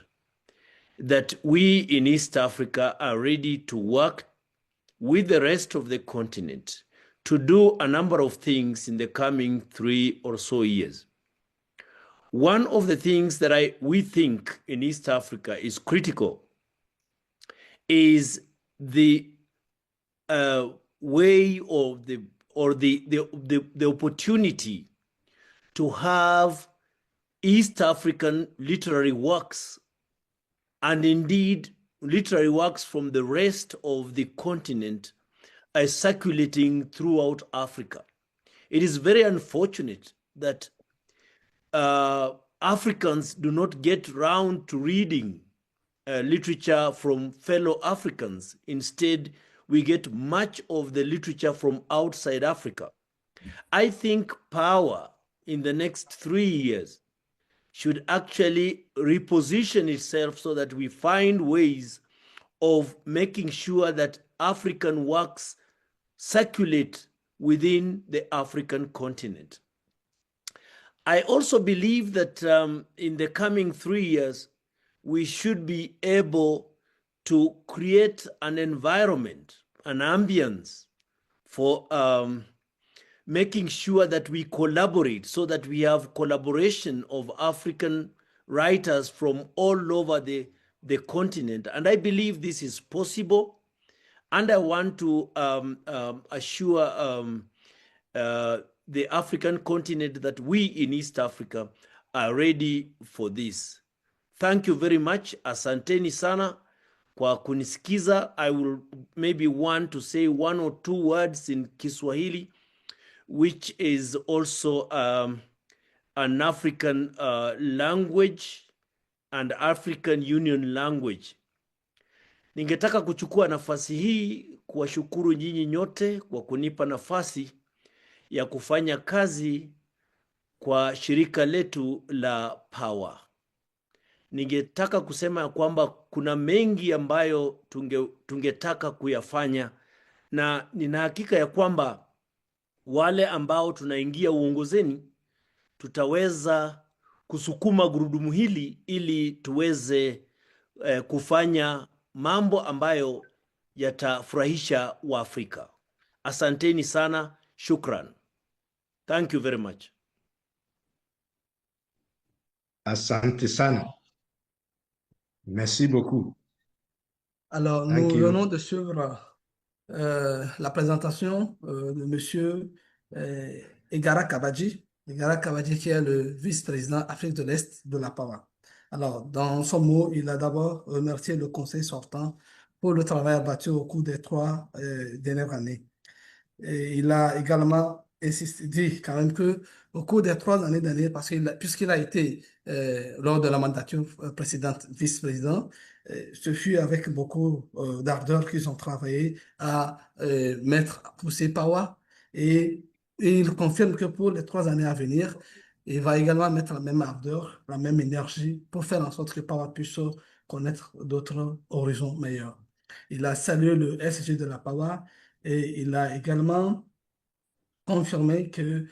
that we in East Africa are ready to work with the rest of the continent to do a number of things in the coming 3 or so years. One of the things that we think in East Africa is critical is the way of the opportunity to have East African literary works, and indeed literary works from the rest of the continent, are circulating throughout Africa. It is very unfortunate that Africans do not get round to reading literature from fellow Africans. Instead, we get much of the literature from outside Africa. I think PAWA in the next 3 years should actually reposition itself so that we find ways of making sure that African works circulate within the African continent. I also believe that in the coming 3 years, we should be able to create an environment, an ambience for making sure that we collaborate, so that we have collaboration of African writers from all over the continent. And I believe this is possible. And I want to assure the African continent that we in East Africa are ready for this. Thank you very much. Asanteni sana kwa kunisikiza. I will maybe want to say 1 or 2 words in Kiswahili, which is also an African language and African Union language. Ningetaka kuchukua nafasi hii kuwashukuru nyinyi nyote kwa kunipa nafasi ya kufanya kazi kwa shirika letu la PAWA. Ningetaka kusema kwamba kuna mengi ambayo tungetaka kuyafanya, na nina hakika ya kwamba wale ambao tunaingia uongozeni tutaweza kusukuma gurudumu hili ili tuweze kufanya mambo ambayo yatafurahisha Waafrika. Asanteni sana, shukran. Thank you very much. Asante sana. Merci beaucoup. Alors, nous venons de suivre la présentation de Monsieur Egara Kabadji. Egara Kabadji qui est le vice-président Afrique de l'Est de la PAWA. Alors, dans son mot, il a d'abord remercié le conseil sortant pour le travail abattu au cours des 3 dernières années. Et il a également dit quand même que au cours des 3 années dernières, puisqu'il a été lors de la mandature précédente vice-président, ce fut avec beaucoup d'ardeur qu'ils ont travaillé à pousser PAWA, et il confirme que pour les 3 années à venir, il va également mettre la même ardeur, la même énergie pour faire en sorte que PAWA puisse connaître d'autres horizons meilleurs. Il a salué le SG de la PAWA et il a également confirmé que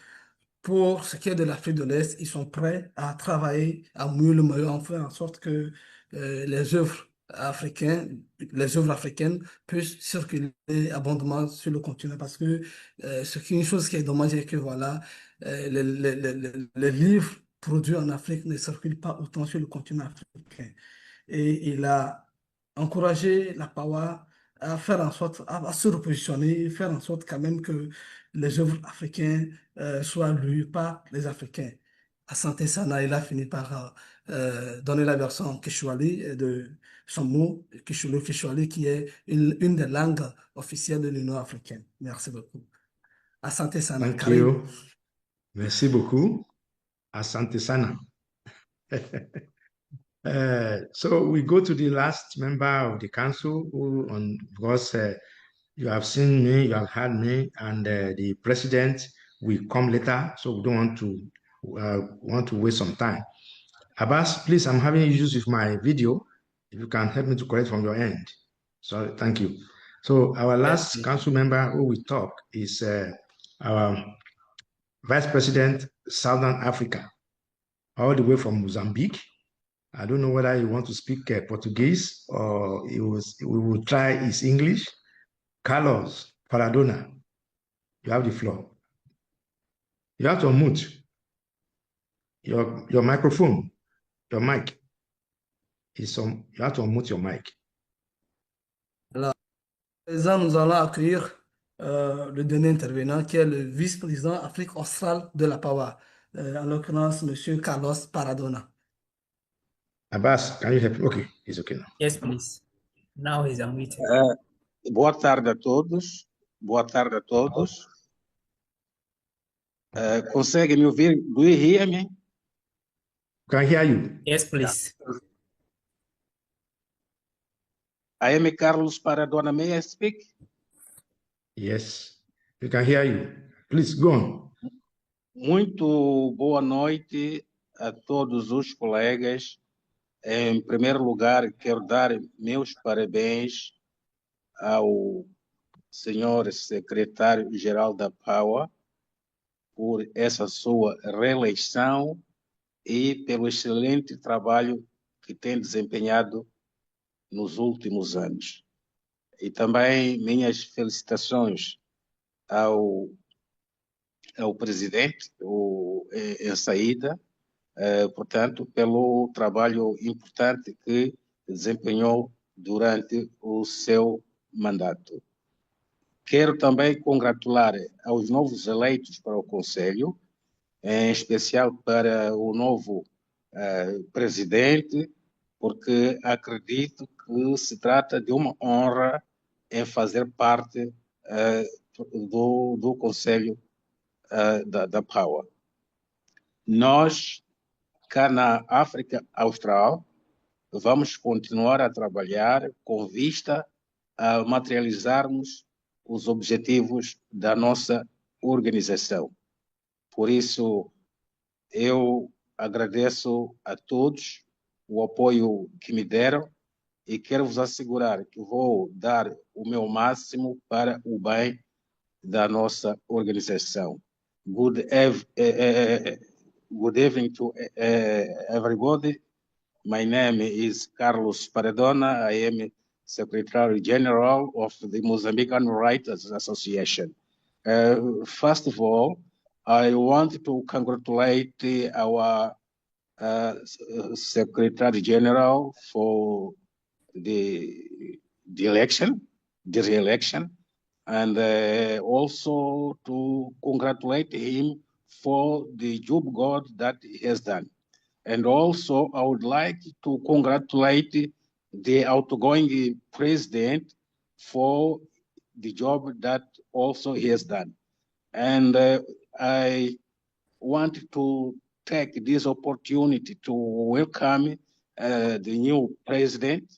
pour ce qui est de l'Afrique de l'Est, ils sont prêts à travailler à mieux le meilleur, en faire en sorte que les œuvres africaines puissent circuler abondamment sur le continent, parce que une chose qui est dommage est que voilà, les livres produits en Afrique ne circulent pas autant sur le continent africain. Et il a encouragé la PAWA à faire en sorte, à se repositionner, faire en sorte quand même que les œuvres africaines soient lues par les Africains. Asante Sana, il a fini par donner la version Kishwali de son mot, Kishwali, qui est une des langues officielles de l'Union africaine. Merci beaucoup. Asante Sana. Thank you. Merci beaucoup. Asante Sana. So we go to the last member of the council, because you have seen me, you have heard me, and the president will come later, so we don't want to waste some time. Abbas, please, I'm having issues with my video. If you can help me to correct from your end. So thank you. So our last council member who will talk is our Vice President, Southern Africa, all the way from Mozambique. I don't know whether you want to speak Portuguese or we will try his English. Carlos Paradona, you have the floor. You have to unmute your microphone, your mic. You have to unmute your mic. Alors, nous allons accueillir le dernier intervenant qui est le vice-président Afrique australe de la PAWA, en l'occurrence M. Carlos Paradona. Abbas, can you help? Okay, it's okay now. Yes, please. Now he's unmuted. Boa tarde a todos. Boa tarde a todos. Consegue me ouvir? Do you hear me? Can hear you. Yes, please. I am Carlos Paradona. May I speak? Yes, we can hear you. Please go on. Muito boa noite a todos os colegas. Em primeiro lugar, quero dar meus parabéns ao senhor secretário-geral da PAWA por essa sua reeleição e pelo excelente trabalho que tem desempenhado nos últimos anos. E também minhas felicitações ao presidente em saída, portanto, pelo trabalho importante que desempenhou durante o seu mandato. Quero também congratular aos novos eleitos para o Conselho, em especial para o novo presidente, porque acredito que se trata de uma honra em fazer parte do Conselho da PAWA. Nós, cá na África Austral, vamos continuar a trabalhar com vista a materializarmos os objetivos da nossa organização. Por isso, Eu agradeço a todos o apoio que me deram e quero vos assegurar que vou dar o meu máximo para o bem da nossa organização. Good evening to everybody. My name is Carlos Paredona. I am Secretary General of the Mozambican Writers Association. First of all, I want to congratulate our Secretary General for the re-election, and also to congratulate him for the job good that he has done. And also, I would like to congratulate the outgoing president for the job that also he has done. And I want to take this opportunity to welcome the new president,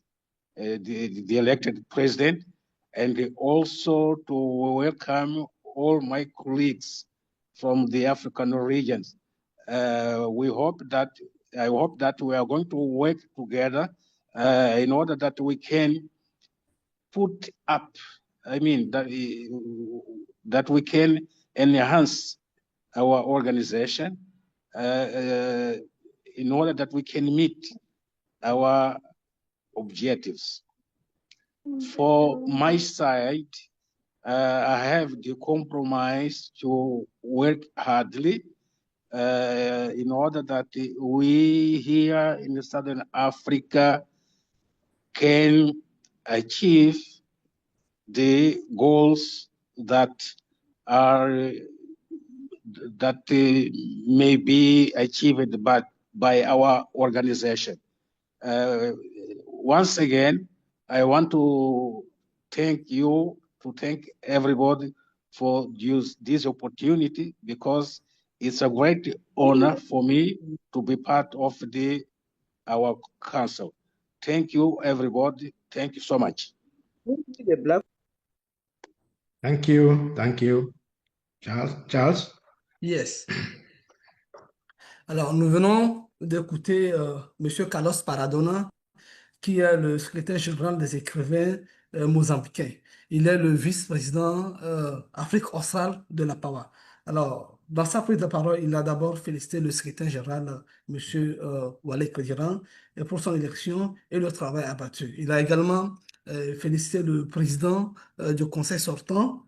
the elected president, and also to welcome all my colleagues from the African regions. I hope that we are going to work together in order that we can put up, that we can enhance our organization in order that we can meet our objectives. For my side, I have the compromise to work hardly in order that we here in Southern Africa can achieve the goals that may be achieved by our organization. Once again, I want to thank everybody for this opportunity, because it's a great honor for me to be part of our council. Thank you, everybody. Thank you so much. Thank you. Charles? Yes. Alors, nous venons d'écouter M. Carlos Paradona, qui est le secrétaire général des écrivains mozambicains. Il est le vice-président Afrique australe de la PAWA. Alors, dans sa prise de parole, il a d'abord félicité le secrétaire général, M. Walek Kodiran, pour son élection et le travail abattu. Il a également félicité le président du conseil sortant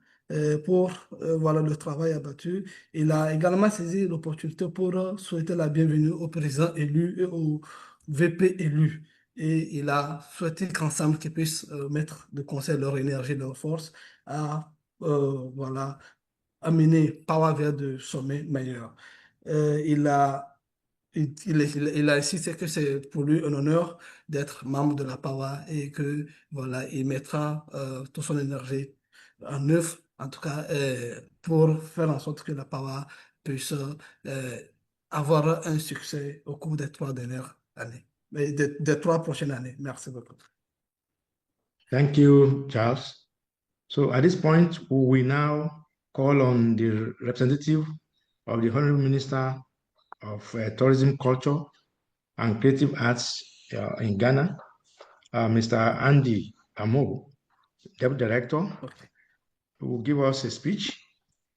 pour le travail abattu. Il a également saisi l'opportunité pour souhaiter la bienvenue au président élu et au VP élu. Et il a souhaité qu'ensemble, qu'ils puissent mettre de concert leur énergie, leur force à amener PAWA vers de sommets meilleurs. Il a insisté que c'est pour lui un honneur d'être membre de la PAWA et que il mettra toute son énergie en œuvre, en tout cas pour faire en sorte que la PAWA puisse avoir un succès au cours des 3 dernières années. Des 3 prochaines années. Merci beaucoup. Thank you, Charles. So at this point, we now call on the representative of the Honorable Minister of Tourism, Culture, and Creative Arts in Ghana, Mr. Andy Amo, Deputy Director, who will give us a speech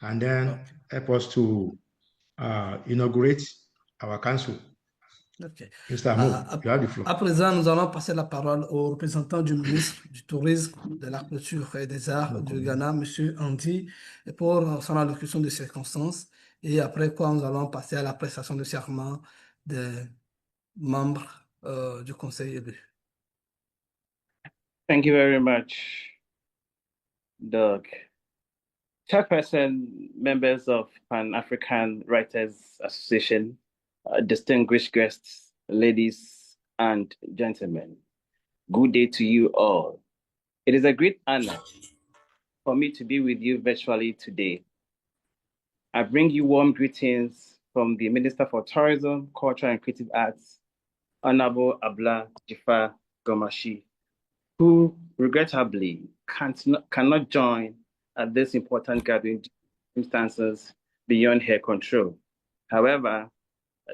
and then help us to inaugurate our council. Okay. Mr. Amo, you have the floor. À présent, nous allons passer la parole au représentant du ministre du Tourisme, de la Culture et des Arts du Ghana, M. Andy, pour son allocution de circonstances. Et après quoi, nous allons passer à la prestation de serment des membres du Conseil élu. Thank you very much, Doug. Chairperson, members of Pan-African Writers Association, distinguished guests, ladies and gentlemen, good day to you all. It is a great honor for me to be with you virtually today. I bring you warm greetings from the Minister for Tourism, Culture and Creative Arts, Honorable Abla Jifar Gomashi, who regrettably cannot join at this important gathering due to circumstances beyond her control. However,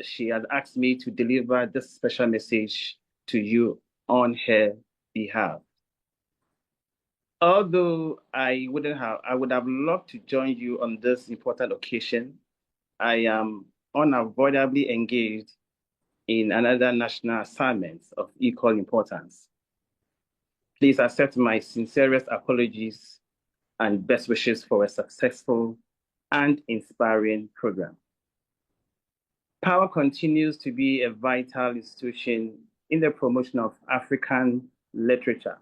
she has asked me to deliver this special message to you on her behalf. Although I would have loved to join you on this important occasion, I am unavoidably engaged in another national assignment of equal importance. Please accept my sincerest apologies and best wishes for a successful and inspiring program. PAWA continues to be a vital institution in the promotion of African literature,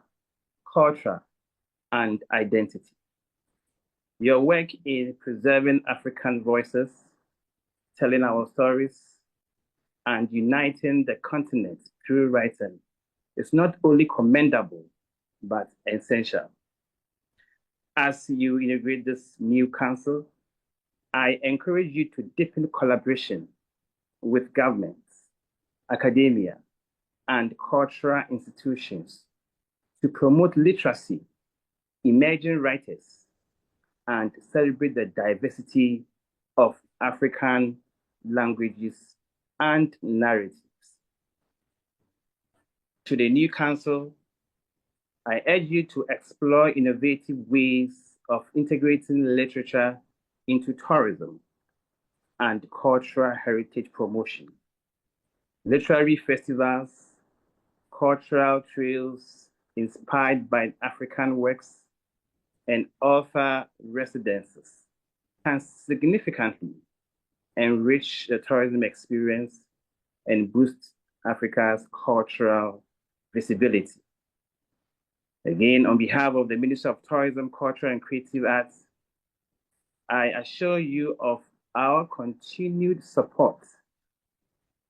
culture, and identity. Your work in preserving African voices, telling our stories, and uniting the continent through writing is not only commendable, but essential. As you integrate this new council, I encourage you to deepen collaboration with governments, academia, and cultural institutions to promote literacy, emerging writers, and celebrate the diversity of African languages and narratives. To the new council, I urge you to explore innovative ways of integrating literature into tourism and cultural heritage promotion. Literary festivals, cultural trails inspired by African works, and author residences can significantly enrich the tourism experience and boost Africa's cultural visibility. Again, on behalf of the Ministry of Tourism, Culture, and Creative Arts, I assure you of our continued support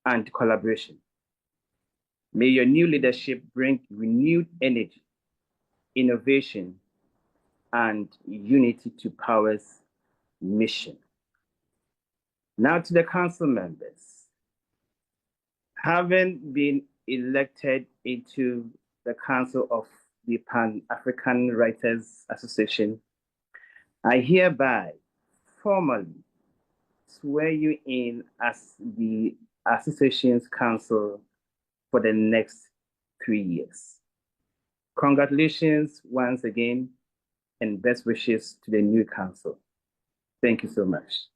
and collaboration. May your new leadership bring renewed energy, innovation, and unity to PAWA's mission. Now to the council members. Having been elected into the Council of the Pan-African Writers Association, I hereby formally swear you in as the association's council for the next 3 years. Congratulations once again, and best wishes to the new council. Thank you so much.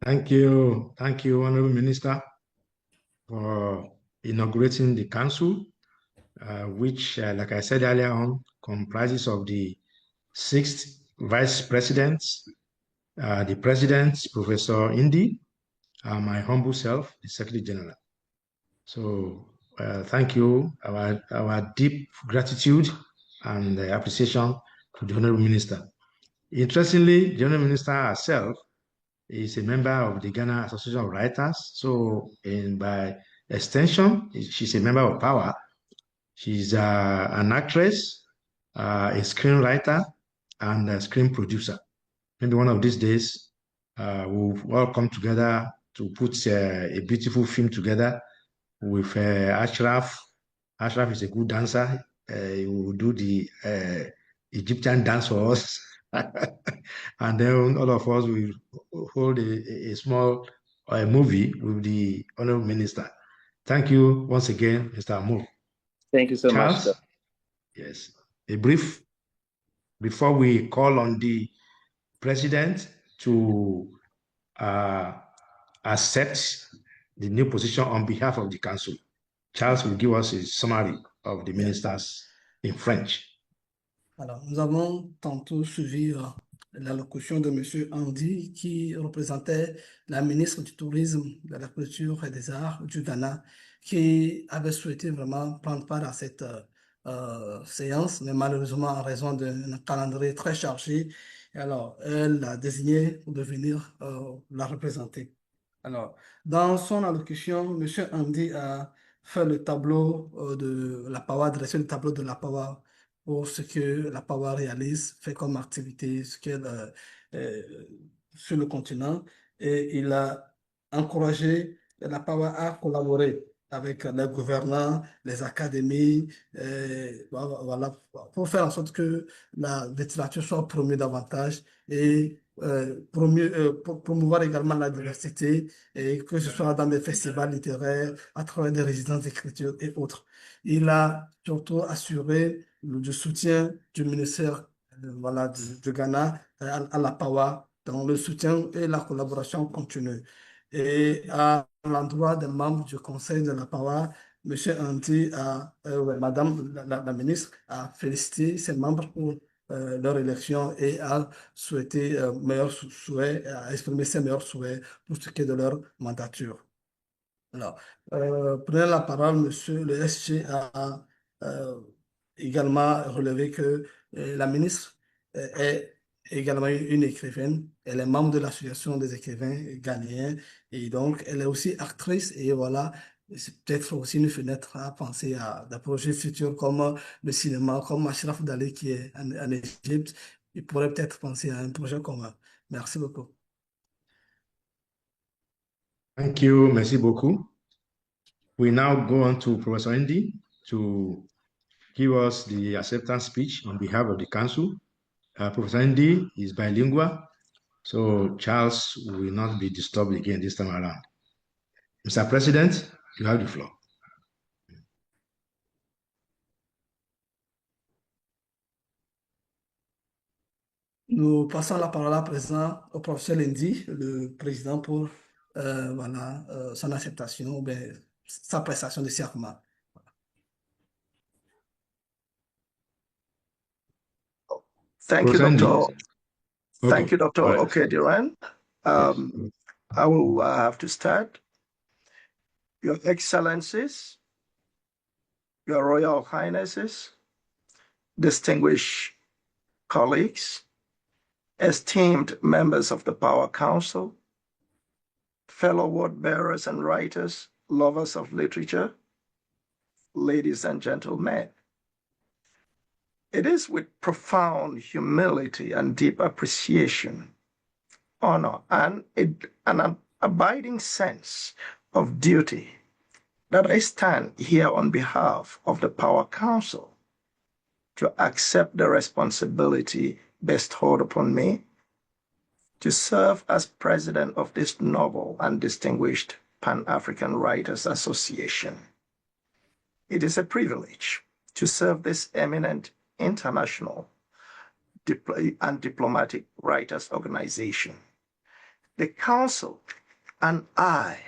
Thank you, Honorable Minister, for inaugurating the council, which, like I said earlier on, comprises of the 6 vice presidents, the president, Professor Indi, my humble self, the Secretary General. So thank you, our deep gratitude and appreciation to the Honorable Minister. Interestingly, the Honorable Minister herself is a member of the Ghana Association of Writers. So by extension, she's a member of PAWA. She's an actress, a screenwriter, and a screen producer. Maybe one of these days, we'll all come together to put a beautiful film together with Ashraf. Ashraf is a good dancer. He will do the Egyptian dance for us. And then all of us will hold a small movie with the Honorable Minister. Thank you once again, Mr. Amur. Thank you so Charles? much. Yes. A brief before we call on the President to accept the new position on behalf of the Council. Charles will give us a summary of the ministers in French. Alors, nous avons tantôt suivi l'allocution de M. Andy, qui représentait la ministre du Tourisme, de la Culture et des Arts du Ghana, qui avait souhaité vraiment prendre part à cette séance, mais malheureusement, en raison d'un calendrier très chargé, alors, elle l'a désigné pour venir la représenter. Alors, dans son allocution, M. Andy a fait le tableau de la PAWA, dressé le tableau de la PAWA pour ce que la PAWA réalise, fait comme activité sur le continent, et il a encouragé la PAWA à collaborer avec les gouvernants, les académies, voilà, pour faire en sorte que la littérature soit promue davantage et promouvoir également la diversité, et que ce soit dans des festivals littéraires, à travers des résidences d'écriture et autres. Il a surtout assuré le soutien du ministère voilà, du Ghana à la PAWA dans le soutien et la collaboration continue. Et à l'endroit des membres du conseil de la PAWA, M. Anti, Madame la ministre, a félicité ses membres pour leur élection et a souhaité meilleurs souhaits, a exprimé ses meilleurs souhaits pour ce qui est de leur mandature. Alors, prenant la parole, monsieur le SG a également relevé que la ministre est également une écrivaine. Elle est membre de l'association des écrivains ghanéens et donc elle est aussi actrice et voilà, c'est peut-être aussi une fenêtre à penser à des projets futurs comme le cinéma, comme Ashraf Dali qui est en Égypte. Il pourrait peut-être penser à un projet commun. Merci beaucoup. Thank you. Merci beaucoup. We now go on to Professor Indy to give us the acceptance speech on behalf of the council. Professor Indy is bilingual, so Charles will not be disturbed again this time around. Mr. President, you have the floor. Nous passons la parole à présent au professeur Indy, le président, pour voilà, son acceptation, ou sa prestation de serment. Thank you, Dr. Okay. Thank you, Dr. Right. Okediran. I will have to start. Your Excellencies, Your Royal Highnesses, distinguished colleagues, esteemed members of the PAWA Council, fellow word bearers and writers, lovers of literature, ladies and gentlemen. It is with profound humility and deep appreciation, honor, and an abiding sense of duty that I stand here on behalf of the PAWA Council to accept the responsibility bestowed upon me to serve as president of this noble and distinguished Pan-African Writers Association. It is a privilege to serve this eminent international and diplomatic writers organization. The Council and I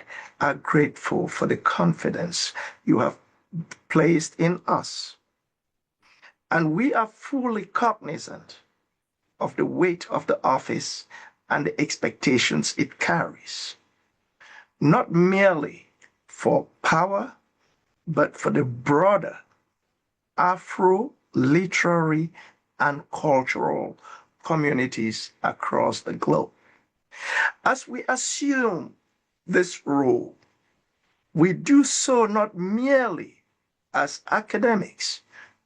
are grateful for the confidence you have placed in us, and we are fully cognizant of the weight of the office and the expectations it carries, not merely for PAWA, but for the broader Afro-literary and cultural communities across the globe. As we assume this role, we do so not merely as academics,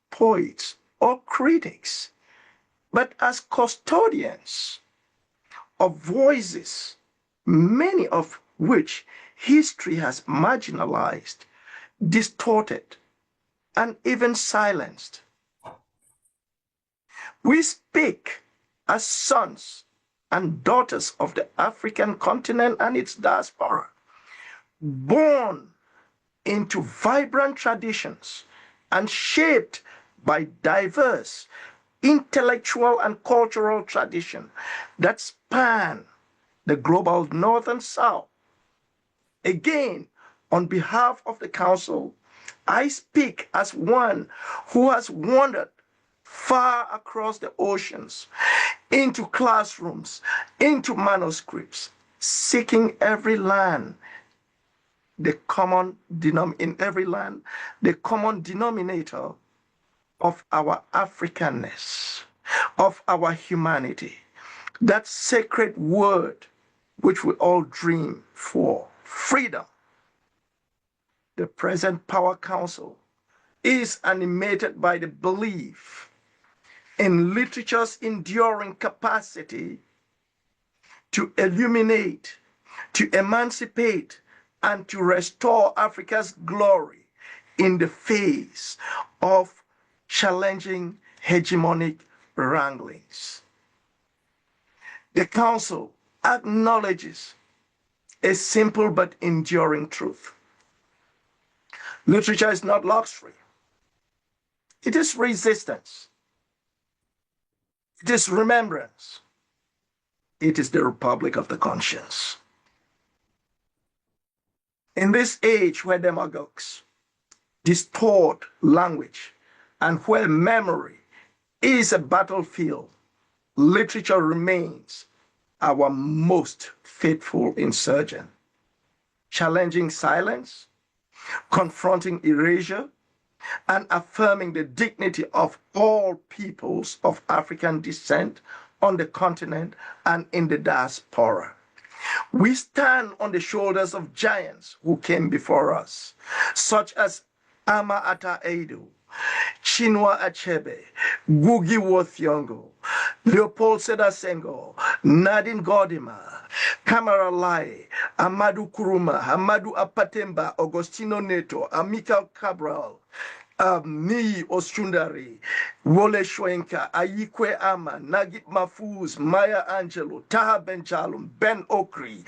poets, or critics, but as custodians of voices, many of which history has marginalized, distorted, and even silenced. We speak as sons and daughters of the African continent and its diaspora, born into vibrant traditions and shaped by diverse intellectual and cultural traditions that span the global north and south. Again, on behalf of the Council, I speak as one who has wandered far across the oceans, into classrooms, into manuscripts, seeking every land, in every land, the common denominator of our Africanness, of our humanity, that sacred word which we all dream for, freedom. The present PAWA Council is animated by the belief in literature's enduring capacity to illuminate, to emancipate, and to restore Africa's glory in the face of challenging hegemonic wranglings. The Council acknowledges a simple but enduring truth. Literature is not luxury. It is resistance. It is remembrance. It is the republic of the conscience. In this age where demagogues distort language and where memory is a battlefield, literature remains our most faithful insurgent, challenging silence, confronting erasure, and affirming the dignity of all peoples of African descent on the continent and in the diaspora. We stand on the shoulders of giants who came before us, such as Ama Ata Edo, Chinua Achebe, Ngugi wa Thiong'o, Leopold Sedar Senghor, Nadine Gordimer, Kamara Lai, Amadou Nkrumah, Amadou Apatemba, Agostinho Neto, Amilcar Cabral, Nii Oshundari, Wole Soyinka, Ayikwe Ama, Nagip Mahfouz, Maya Angelou, Taha Benjalloum, Ben Okri,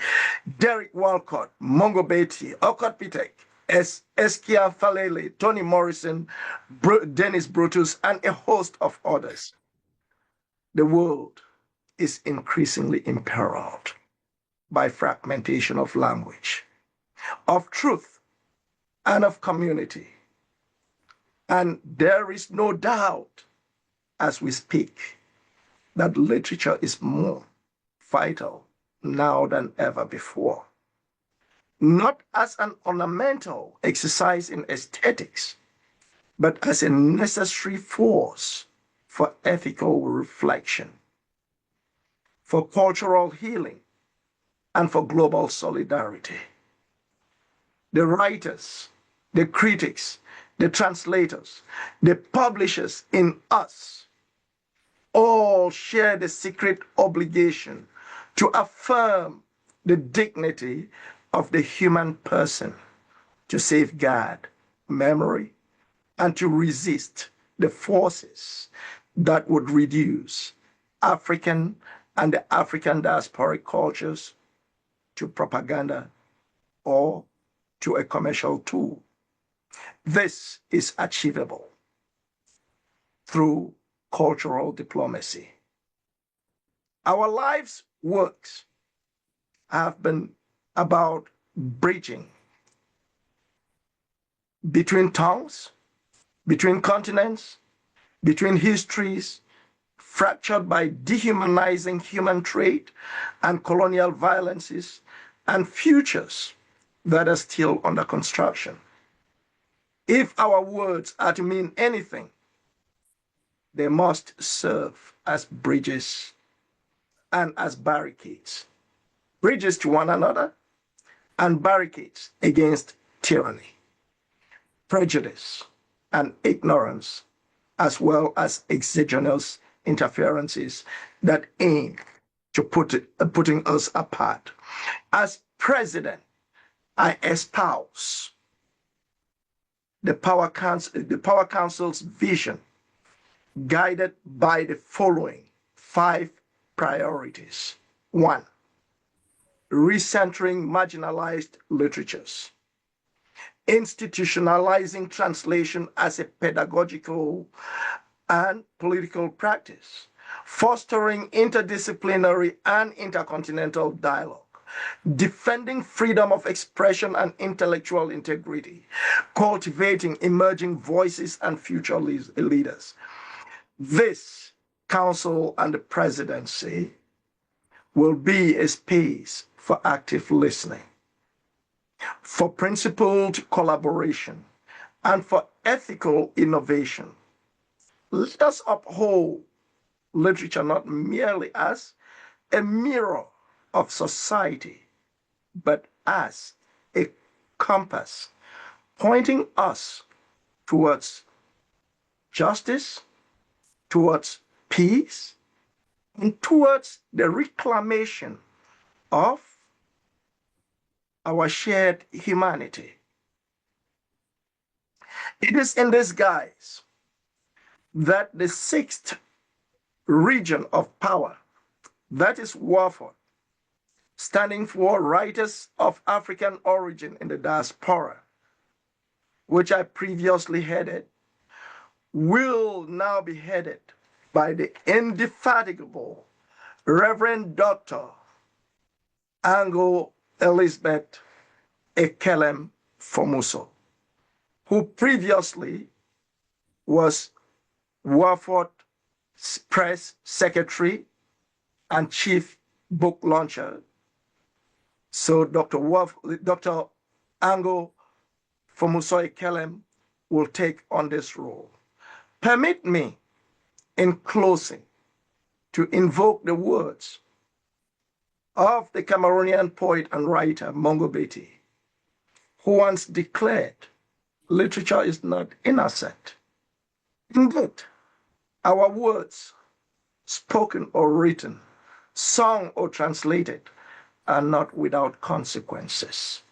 Derek Walcott, Mongo Betty, Okot Pitek, Eskia Falele, Toni Morrison, Dennis Brutus, and a host of others. The world is increasingly imperiled by fragmentation of language, of truth, and of community. And there is no doubt as we speak that literature is more vital now than ever before. Not as an ornamental exercise in aesthetics, but as a necessary force for ethical reflection, for cultural healing, and for global solidarity. The writers, the critics, the translators, the publishers in us all share the secret obligation to affirm the dignity of the human person, to safeguard memory, and to resist the forces that would reduce African and the African diasporic cultures to propaganda or to a commercial tool. This is achievable through cultural diplomacy. Our life's works have been about bridging between tongues, between continents, between histories, fractured by dehumanizing human trait and colonial violences, and futures that are still under construction. If our words are to mean anything, they must serve as bridges and as barricades. Bridges to one another and barricades against tyranny, prejudice, and ignorance, as well as exogenous interferences that aim to putting us apart. As president, I espouse the PAWA Council's vision, guided by the following 5 priorities. 1, recentering marginalized literatures, institutionalizing translation as a pedagogical and political practice, fostering interdisciplinary and intercontinental dialogue, defending freedom of expression and intellectual integrity, cultivating emerging voices and future leaders. This council and the presidency will be a space for active listening, for principled collaboration, and for ethical innovation. Let us uphold literature not merely as a mirror of society, but as a compass pointing us towards justice, towards peace, and towards the reclamation of our shared humanity. It is in this guise that the 6th region of PAWA, that is WAFOD, standing for Writers of African Origin in the Diaspora, which I previously headed, will now be headed by the indefatigable Reverend Dr. Ango Elizabeth Ekelem Fomuso, who previously was WAFOD Press Secretary and Chief Book Launcher. So Dr. Ango Fomuso Ekelem will take on this role. Permit me, in closing, to invoke the words of the Cameroonian poet and writer Mongo Betty, who once declared, literature is not innocent. Indeed, our words, spoken or written, sung or translated, are not without consequences.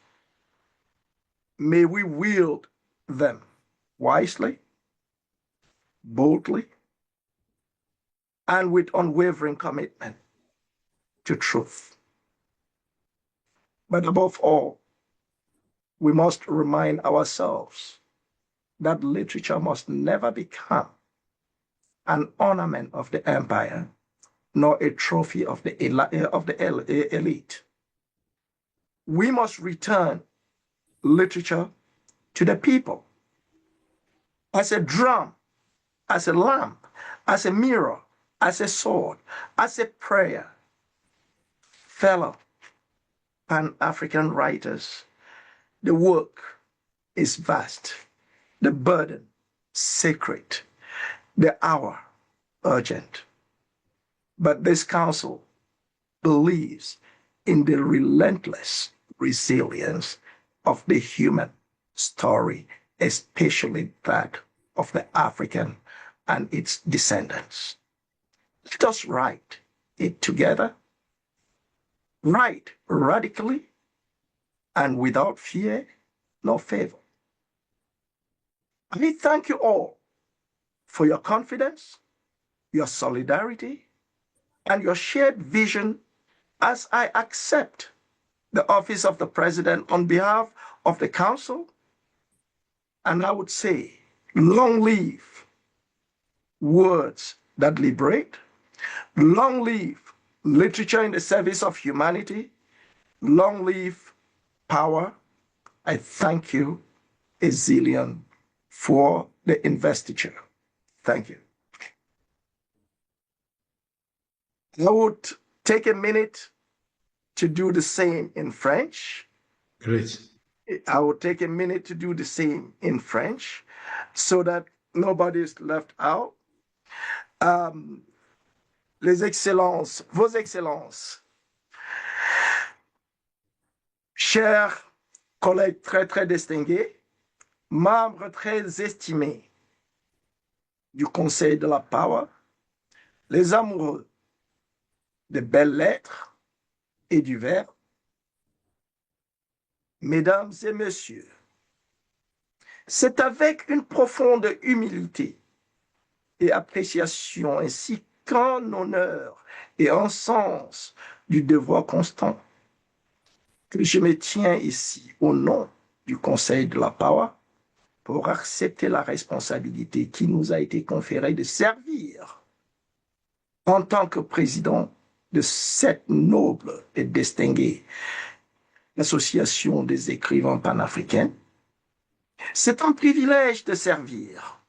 May we wield them wisely, boldly, and with unwavering commitment to truth. But above all, we must remind ourselves that literature must never become an ornament of the empire, nor a trophy of the elite. We must return literature to the people as a drum, as a lamp, as a mirror, as a sword, as a prayer. Fellow Pan-African writers, the work is vast, the burden sacred, the hour urgent. But this council believes in the relentless resilience of the human story, especially that of the African and its descendants. Let us write it together, write radically and without fear nor favor. I thank you all for your confidence, your solidarity, and your shared vision as I accept the office of the president on behalf of the council. And I would say, long live words that liberate, long live literature in the service of humanity, long live PAWA. I thank you a zillion for the investiture. Thank you. I would take a minute to do the same in French. Great. I will take a minute to do the same in French so that nobody is left out. Les Excellences, Vos Excellences, chers collègues très distingués, membres très estimés du Conseil de la PAWA, les amoureux de belles lettres et du verbe, mesdames et messieurs, c'est avec une profonde humilité et appréciation ainsi qu'en honneur et en sens du devoir constant que je me tiens ici au nom du Conseil de la PAWA pour accepter la responsabilité qui nous a été conférée de servir en tant que président de cette noble et distinguée Association des écrivains panafricains. C'est un privilège de servir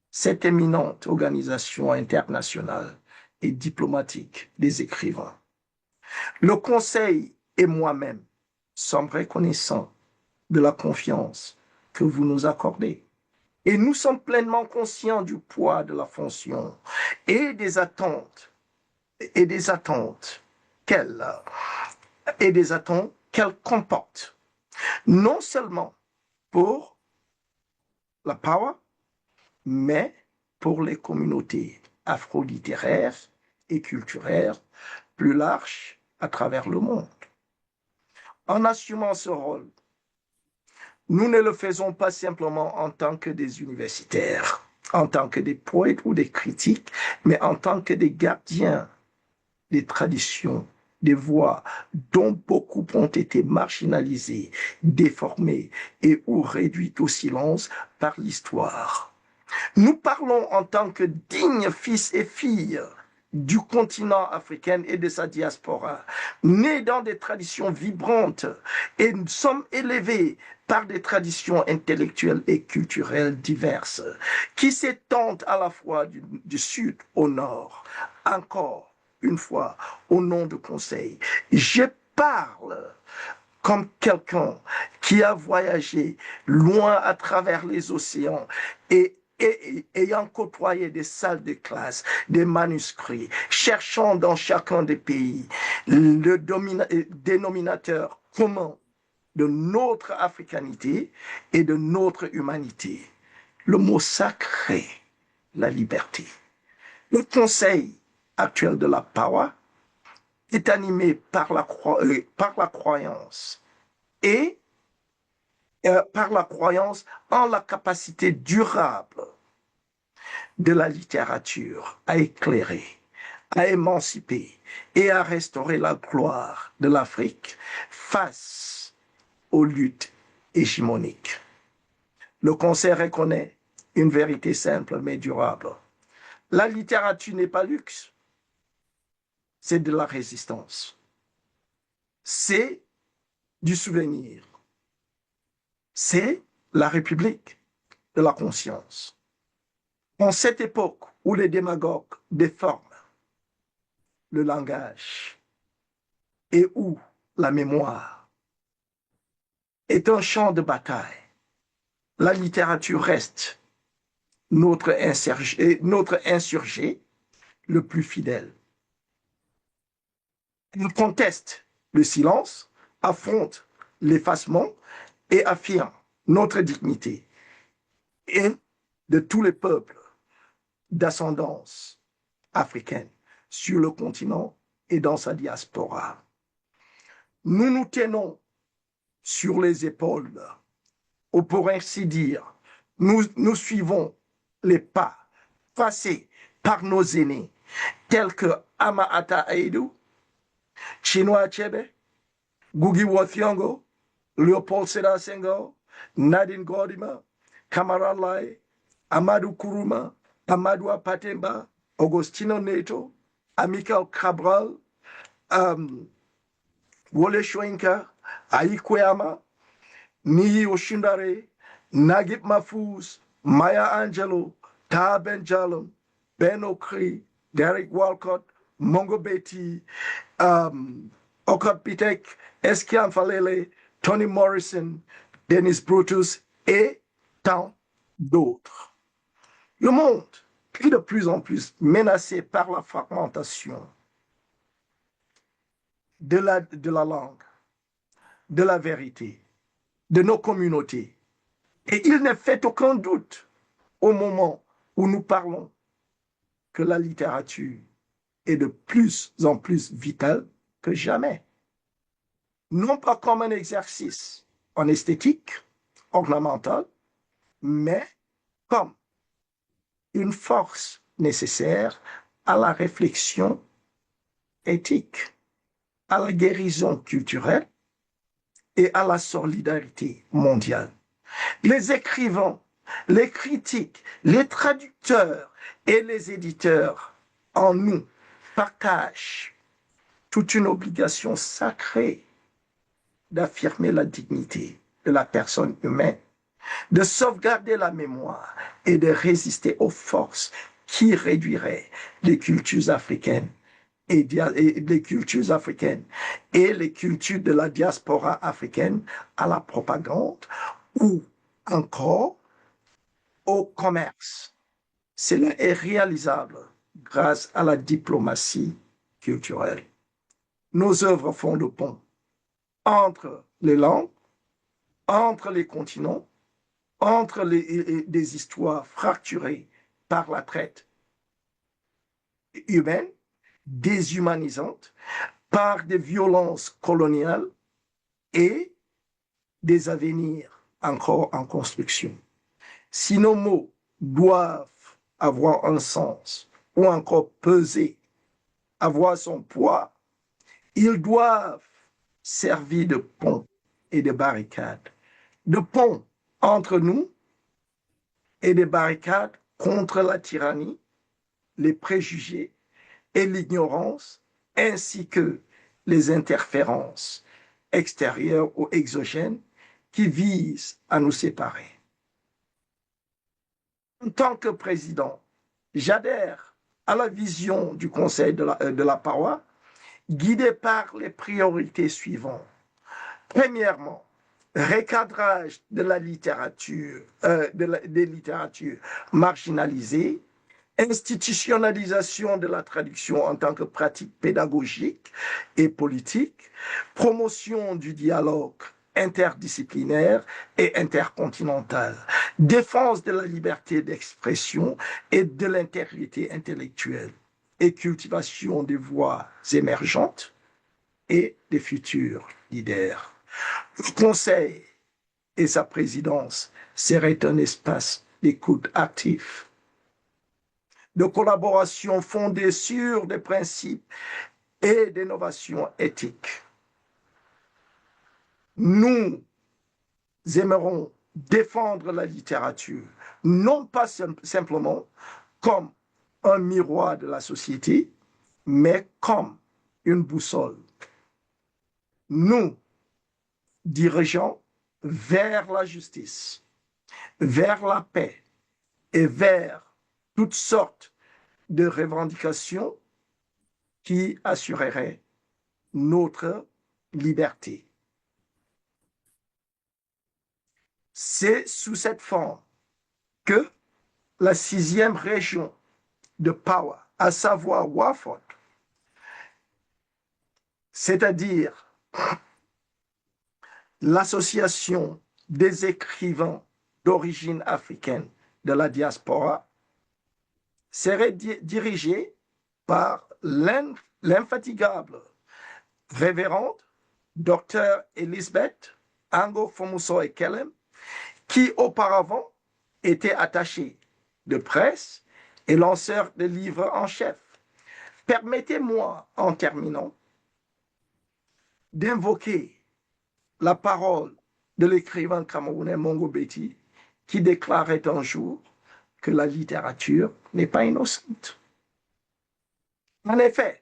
cette éminente organisation internationale et diplomatique des écrivains. Le Conseil et moi-même sommes reconnaissants de la confiance que vous nous accordez. Et nous sommes pleinement conscients du poids de la fonction et des attentes qu'elle comporte, non seulement pour la PAWA, mais pour les communautés afro-littéraires et culturelles plus larges à travers le monde. En assumant ce rôle, nous ne le faisons pas simplement en tant que des universitaires, en tant que des poètes ou des critiques, mais en tant que des gardiens des traditions, des voix dont beaucoup ont été marginalisées, déformées et ou réduites au silence par l'histoire. Nous parlons en tant que dignes fils et filles du continent africain et de sa diaspora, nés dans des traditions vibrantes, et nous sommes élevés par des traditions intellectuelles et culturelles diverses, qui s'étendent à la fois du sud au nord. Encore une fois, au nom du Conseil, je parle comme quelqu'un qui a voyagé loin à travers les océans et ayant côtoyé des salles de classe, des manuscrits, cherchant dans chacun des pays le dénominateur commun de notre africanité et de notre humanité. Le mot sacré, la liberté. Le conseil actuel de la PAWA est animé par la croyance et par la croyance en la capacité durable de la littérature à éclairer, à émanciper et à restaurer la gloire de l'Afrique face aux luttes hégémoniques. Le Conseil reconnaît une vérité simple mais durable. La littérature n'est pas luxe, c'est de la résistance. C'est du souvenir. C'est la République de la conscience. En cette époque où les démagogues déforment le langage et où la mémoire est un champ de bataille, la littérature reste notre insurgé le plus fidèle. Elle conteste le silence, affronte l'effacement et affirme notre dignité et de tous les peuples d'ascendance africaine sur le continent et dans sa diaspora. Nous nous tenons sur les épaules, ou pour ainsi dire, nous suivons les pas tracés par nos aînés, tels que Ama-Ata Aidou, Chinua Achebe, Ngugi wa Thiong'o, Léopold Sédar Senghor, Nadine Gordimer, Kamara Lai, Amadou Kourouma, Amadou Apatemba, Agostino Neto, Amilcar Cabral, Wole Soyinka, Aïkwe Ama, Niyi Oshundare, Naguib Mahfouz, Maya Angelou, Taha Benjalom, Ben Okri, Derek Walcott, Mongo Betty, Okot Pitek, Eskian Falele, Toni Morrison, Dennis Brutus et tant d'autres. Le monde est de plus en plus menacé par la fragmentation de la langue, de la vérité, de nos communautés. Et il ne fait aucun doute au moment où nous parlons que la littérature est de plus en plus vitale que jamais. Non pas comme un exercice en esthétique, ornemental, mais comme une force nécessaire à la réflexion éthique, à la guérison culturelle et à la solidarité mondiale. Les écrivains, les critiques, les traducteurs et les éditeurs en nous partagent toute une obligation sacrée d'affirmer la dignité de la personne humaine, de sauvegarder la mémoire et de résister aux forces qui réduiraient les cultures africaines et les cultures africaines et les cultures de la diaspora africaine à la propagande ou encore au commerce. Cela est réalisable grâce à la diplomatie culturelle. Nos œuvres font le pont entre les langues, entre les continents, entre des histoires fracturées par la traite humaine, déshumanisantes, par des violences coloniales et des avenirs encore en construction. Si nos mots doivent avoir un sens ou encore peser, avoir son poids, ils doivent servir de pont et de barricade. De pont entre nous et des barricades contre la tyrannie, les préjugés et l'ignorance, ainsi que les interférences extérieures ou exogènes qui visent à nous séparer. En tant que président, j'adhère à la vision du Conseil de la PAWA, guidé par les priorités suivantes. Premièrement, recadrage de la littérature, des littératures marginalisées, institutionnalisation de la traduction en tant que pratique pédagogique et politique, promotion du dialogue interdisciplinaire et intercontinental, défense de la liberté d'expression et de l'intégrité intellectuelle, et cultivation des voix émergentes et des futurs leaders. Le Conseil et sa présidence seraient un espace d'écoute actif, de collaboration fondée sur des principes et d'innovation éthique. Nous aimerons défendre la littérature, non pas simplement comme un miroir de la société, mais comme une boussole. Nous dirigeons vers la justice, vers la paix et vers toutes sortes de revendications qui assureraient notre liberté. C'est sous cette forme que la 6e région de PAWA, à savoir Wafot, c'est-à-dire l'association des écrivains d'origine africaine de la diaspora, serait dirigée par l'infatigable révérende Dr. Elizabeth Ango Fomuso Ekelem, qui auparavant était attachée de presse et lanceur de livres en chef. Permettez-moi, en terminant, d'invoquer la parole de l'écrivain camerounais Mongo Betty, qui déclarait un jour que la littérature n'est pas innocente. En effet,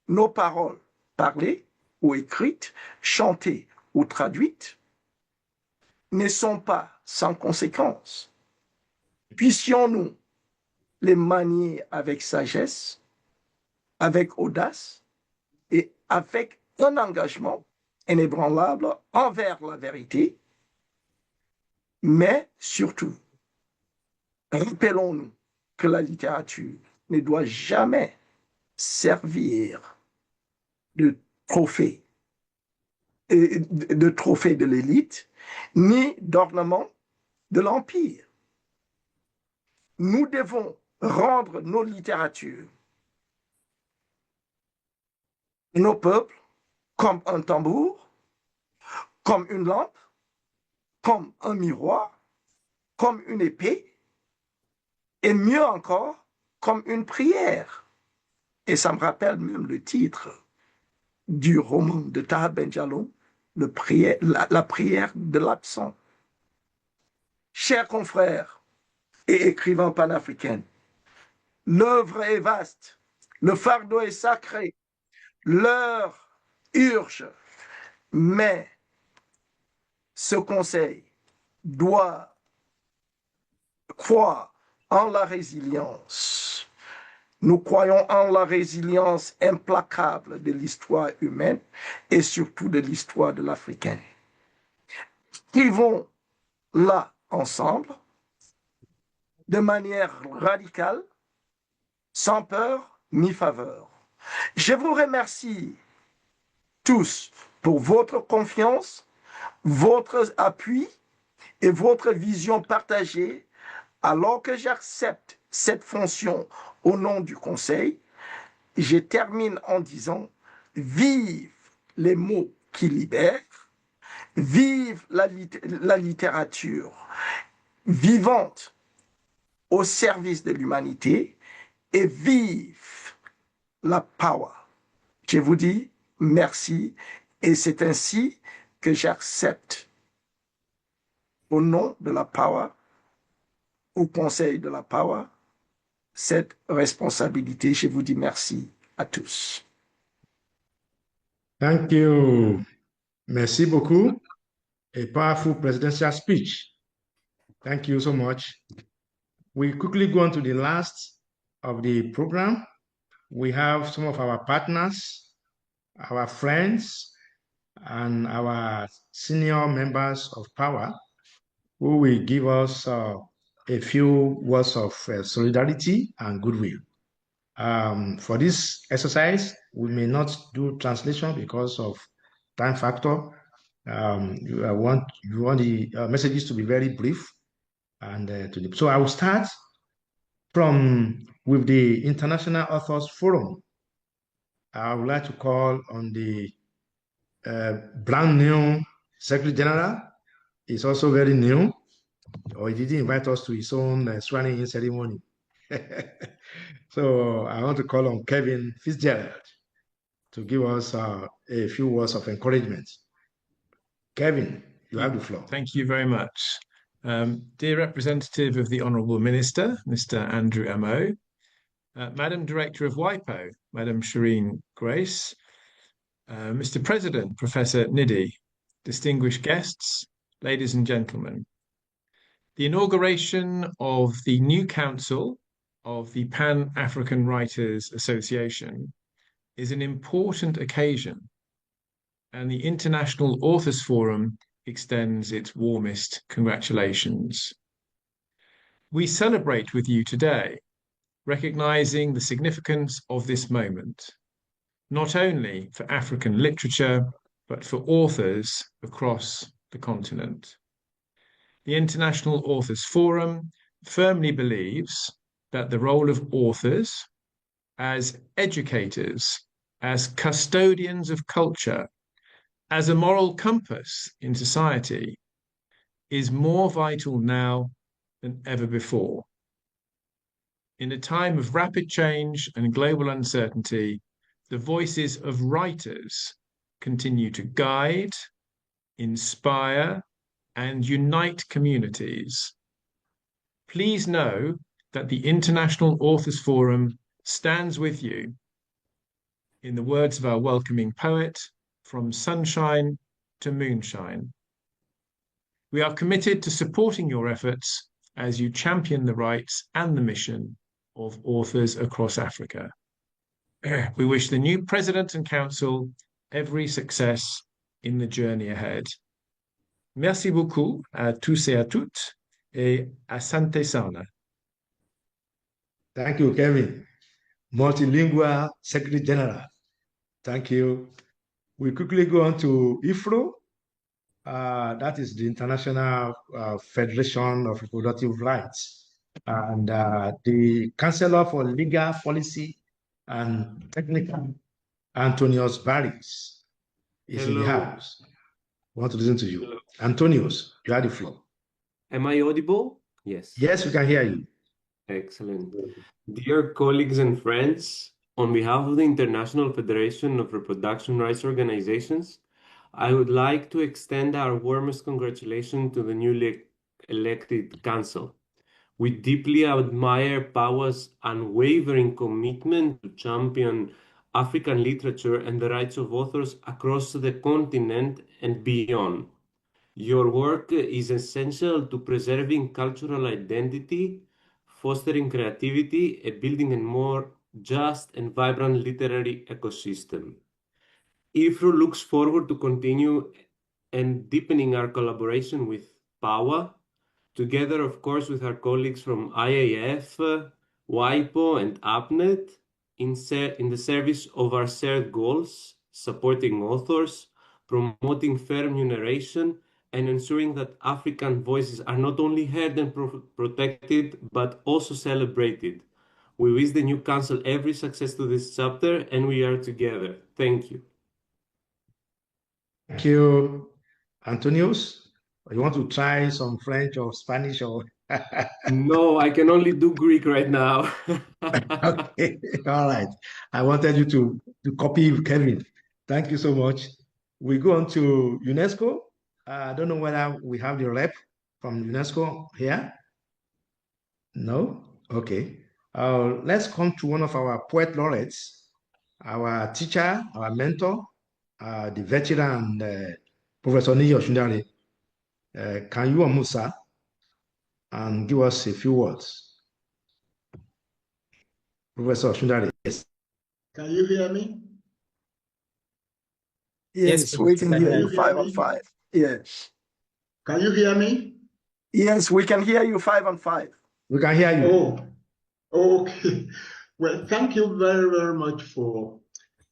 nos paroles, parlées ou écrites, chantées ou traduites, ne sont pas sans conséquences. Puissions-nous les manier avec sagesse, avec audace et avec un engagement inébranlable envers la vérité, mais surtout, rappelons-nous que la littérature ne doit jamais servir de trophée de l'élite, ni d'ornement de l'empire. Nous devons rendre nos littératures, nos peuples, comme un tambour, comme une lampe, comme un miroir, comme une épée, et mieux encore, comme une prière. Et ça me rappelle même le titre du roman de Taha Benjalloun, la prière de l'absent. Chers confrères et écrivains panafricains, l'œuvre est vaste, le fardeau est sacré, l'heure urge, mais ce conseil doit croire en la résilience. Nous croyons en la résilience implacable de l'histoire humaine et surtout de l'histoire de l'Africain. Vivons là ensemble, de manière radicale, sans peur ni faveur. Je vous remercie tous pour votre confiance, votre appui et votre vision partagée, alors que j'accepte cette fonction au nom du Conseil. Je termine en disant: vive les mots qui libèrent, Vive la littérature vivante au service de l'humanité et vive la PAWA. Je vous dis merci et c'est ainsi que j'accepte au nom de la PAWA, au conseil de la PAWA, cette responsabilité. Je vous dis merci à tous. Thank you. Merci beaucoup. A powerful presidential speech. Thank you so much. We quickly go on to the last of the program. We have some of our partners, our friends, and our senior members of PAWA who will give us a few words of solidarity and goodwill. For this exercise, we may not do translation because of time factor. You want the messages to be very brief, and so I will start with the International Authors Forum. I would like to call on the brand new Secretary General. He's also very new, or he didn't invite us to his own swearing-in ceremony. So I want to call on Kevin Fitzgerald to give us a few words of encouragement. Kevin, you have the floor. Thank you very much. Dear representative of the Honourable Minister, Mr. Andrew Mo, Madam Director of WIPO, Madam Shireen Grace, Mr. President, Professor Nidhi, distinguished guests, ladies and gentlemen. The inauguration of the new Council of the Pan-African Writers Association is an important occasion, and the International Authors Forum extends its warmest congratulations. We celebrate with you today, recognizing the significance of this moment, not only for African literature, but for authors across the continent. The International Authors Forum firmly believes that the role of authors as educators, as custodians of culture, as a moral compass in society, is more vital now than ever before. In a time of rapid change and global uncertainty, the voices of writers continue to guide, inspire, and unite communities. Please know that the International Authors Forum stands with you. In the words of our welcoming poet, from sunshine to moonshine. We are committed to supporting your efforts as you champion the rights and the mission of authors across Africa. We wish the new President and Council every success in the journey ahead. Merci beaucoup à tous et à toutes, et asante sana. Thank you, Kevin. Multilingual Secretary General. Thank you. We quickly go on to IFRO. That is the International Federation of Reproductive Rights. And the Counselor for Legal Policy and Technical, Antonius Barris, is in the house. I want to listen to you. Hello. Antonius, you have the floor. Am I audible? Yes. Yes, we can hear you. Excellent. Dear colleagues and friends, on behalf of the International Federation of Reproduction Rights Organizations, I would like to extend our warmest congratulations to the newly elected Council. We deeply admire PAWA's unwavering commitment to champion African literature and the rights of authors across the continent and beyond. Your work is essential to preserving cultural identity, fostering creativity, and building a more just and vibrant literary ecosystem. IFRO looks forward to continue and deepening our collaboration with PAWA, together, of course, with our colleagues from IAF, WIPO, and APNET, in the service of our shared goals, supporting authors, promoting fair remuneration, and ensuring that African voices are not only heard and protected, but also celebrated. We wish the new Council every success to this chapter, and we are together. Thank you. Thank you, Antonius, you want to try some French or Spanish or? No, I can only do Greek right now. Okay, all right. I wanted you to copy Kevin. Thank you so much. We go on to UNESCO. I don't know whether we have the rep from UNESCO here. No? Okay. Let's come to one of our poet laureates, our teacher, our mentor, the veteran, Professor Niyo Shundari. Can you unmute, sir, and give us a few words? Professor Shundari, yes. Can you hear me? Yes, we can hear you 5 on 5. Yes. Can you hear me? Yes, we can hear you 5 on 5. We can hear you. Oh, okay. Well, thank you very, very much for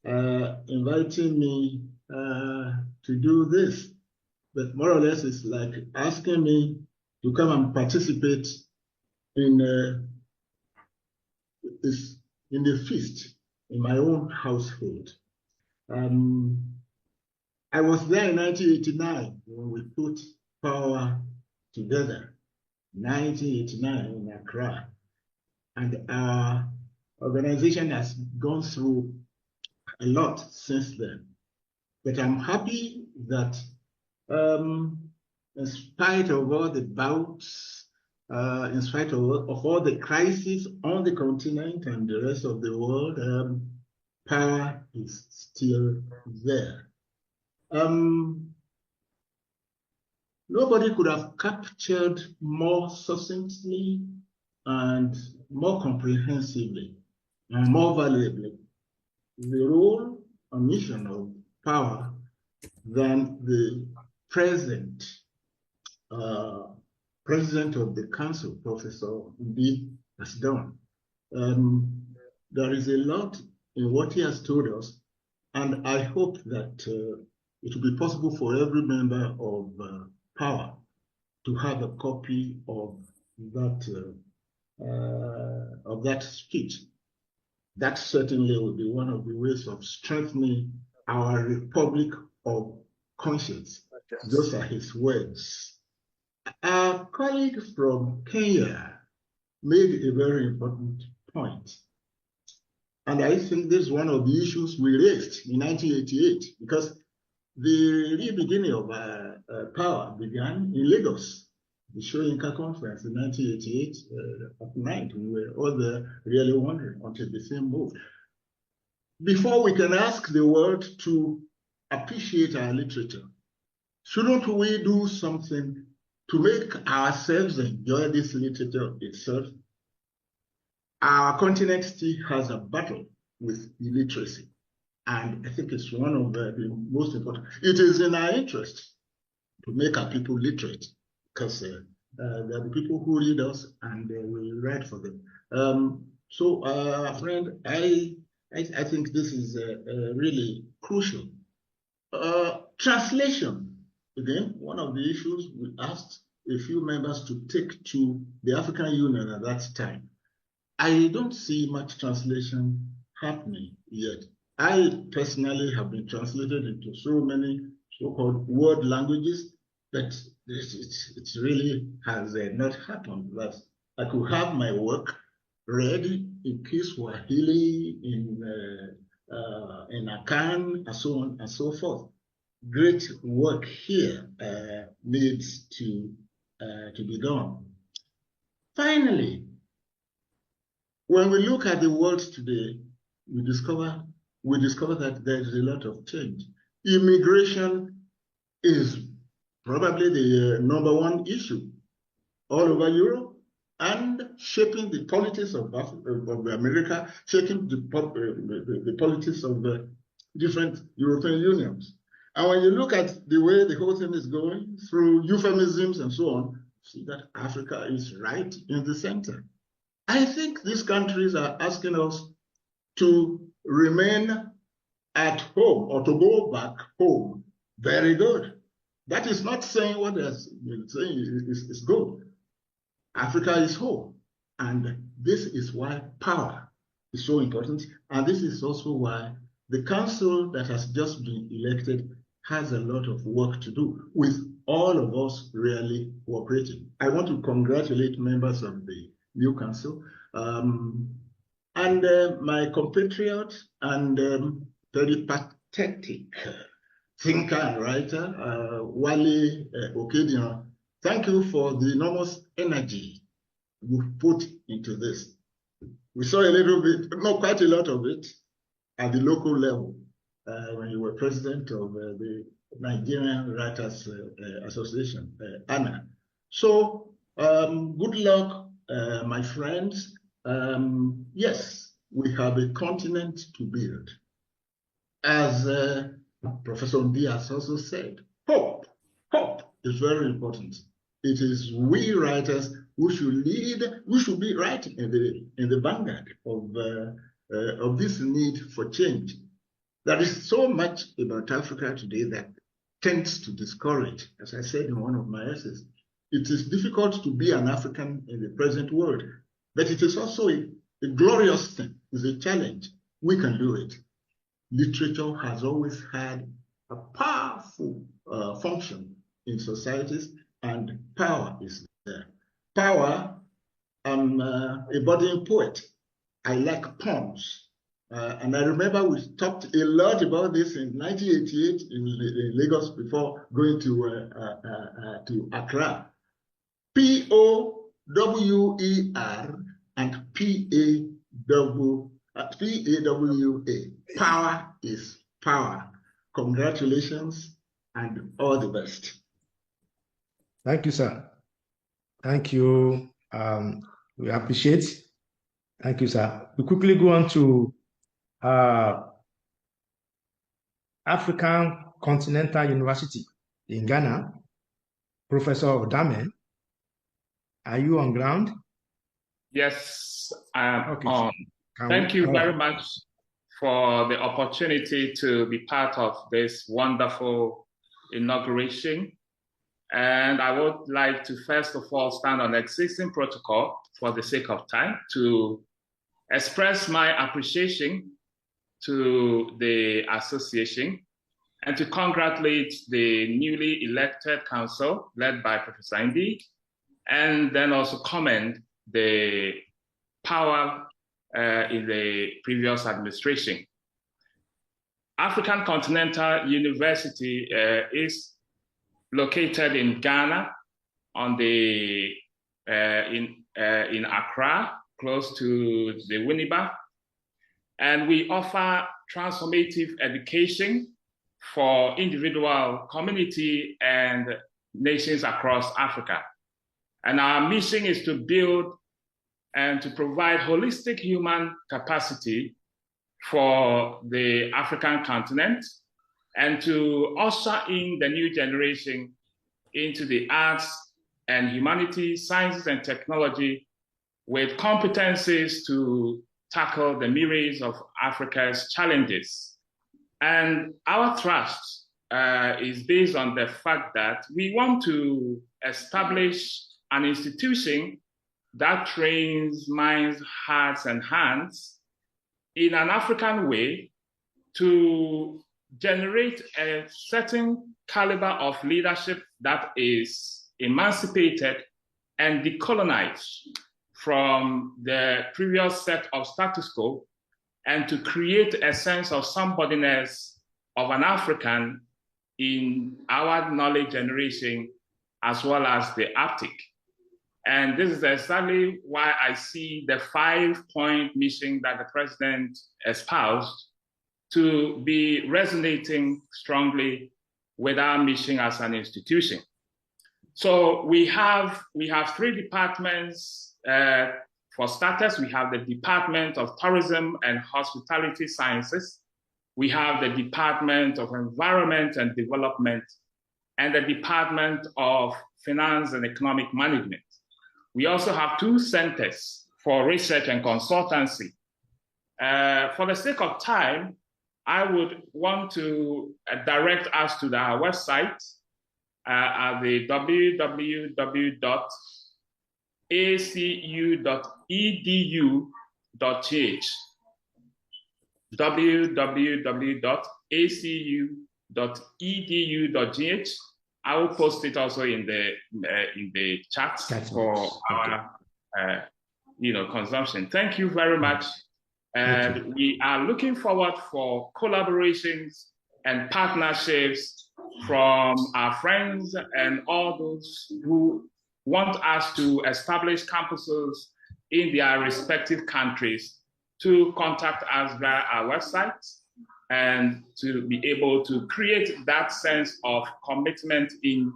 inviting me to do this. But more or less, it's like asking me to come and participate in the feast in my own household. I was there in 1989 when we put PAWA together, 1989 in Accra. And our organization has gone through a lot since then. But I'm happy that in spite of all the bouts, in spite of all the crises on the continent and the rest of the world, PAWA is still there. Nobody could have captured more succinctly and more comprehensively and more valuably the role and mission of PAWA than the present president of the council, Professor Mbi, has done. There is a lot in what he has told us, and I hope that it will be possible for every member of PAWA to have a copy of that speech. That certainly will be one of the ways of strengthening our republic of conscience. Those are his words. Our colleague from Kenya made a very important point. And I think this is one of the issues we raised in 1988, because the real beginning of PAWA began in Lagos, the Shoyinka conference in 1988 at night. We were all there really wondering until the thing moved. Before we can ask the world to appreciate our literature, shouldn't we do something to make ourselves enjoy this literature itself? Our continent still has a battle with illiteracy, and I think it's one of the most important. It is in our interest to make our people literate, because there are the people who read us and we write for them. Friend, I think this is really crucial. Translation, again, one of the issues we asked a few members to take to the African Union at that time. I don't see much translation happening yet. I personally have been translated into so many so-called world languages that it really has not happened. But I could have my work read in Kiswahili, in Akan, and so on and so forth. Great work here needs to be done. Finally, when we look at the world today, we discover that there is a lot of change. Immigration is probably the number one issue all over Europe and shaping the politics of America, shaping the politics of the different European unions. And when you look at the way the whole thing is going through euphemisms and so on, see that Africa is right in the center. I think these countries are asking us to remain at home or to go back home. Very good. That is not saying what they're saying is good. Africa is home. And this is why PAWA is so important. And this is also why the council that has just been elected has a lot of work to do, with all of us really cooperating. I want to congratulate members of the new council and my compatriot and very pathetic thinker and writer, Wale Okedian. Thank you for the enormous energy you've put into this. We saw a little bit, no, quite a lot of it at the local level when you were president of the Nigerian Writers Association, ANA. So good luck, my friends. Yes, we have a continent to build. As Professor Ndi has also said, hope is very important. It is we writers who should lead, we should be right in the vanguard of this need for change. There is so much about Africa today that tends to discourage, as I said in one of my essays. It is difficult to be an African in the present world, but it is also a glorious thing. It's a challenge. We can do it. Literature has always had a powerful function in societies, and power is there. Power, I'm a budding poet. I like poems. And I remember we talked a lot about this in 1988 in Lagos before going to Accra. P-O-W-E-R and P-A-W-A. Power is power. Congratulations and all the best. Thank you, sir. Thank you. We appreciate. Thank you, sir. We quickly go on to African Continental University in Ghana. Professor Odame, are you on ground? Yes, I'm Okay. on. Thank you very much for the opportunity to be part of this wonderful inauguration. And I would like to first of all stand on the existing protocol for the sake of time to express my appreciation to the association and to congratulate the newly elected council led by Professor Ndi, and then also commend the PAWA in the previous administration. African Continental University is located in Ghana on the in Accra, close to the Winneba, and we offer transformative education for individual, community, and nations across Africa. And our mission is to build and to provide holistic human capacity for the African continent and to usher in the new generation into the arts and humanities, sciences and technology with competencies to tackle the myriads of Africa's challenges. And our thrust is based on the fact that we want to establish an institution that trains minds, hearts, and hands in an African way to generate a certain caliber of leadership that is emancipated and decolonized from the previous set of status quo, and to create a sense of somebodyness of an African in our knowledge generation as well as the Arctic. And this is exactly why I see the 5-point mission that the president espoused to be resonating strongly with our mission as an institution. So we have 3 departments. For starters, we have the Department of Tourism and Hospitality Sciences. We have the Department of Environment and Development and the Department of Finance and Economic Management. We also have 2 centers for research and consultancy. For the sake of time, I would want to direct us to our website at the www.acu.edu.th, www.acu.edu.th. www.edu.gh. I will post it also in the chat for our consumption. Thank you very much. And we are looking forward for collaborations and partnerships from our friends and all those who want us to establish campuses in their respective countries to contact us via our website and to be able to create that sense of commitment in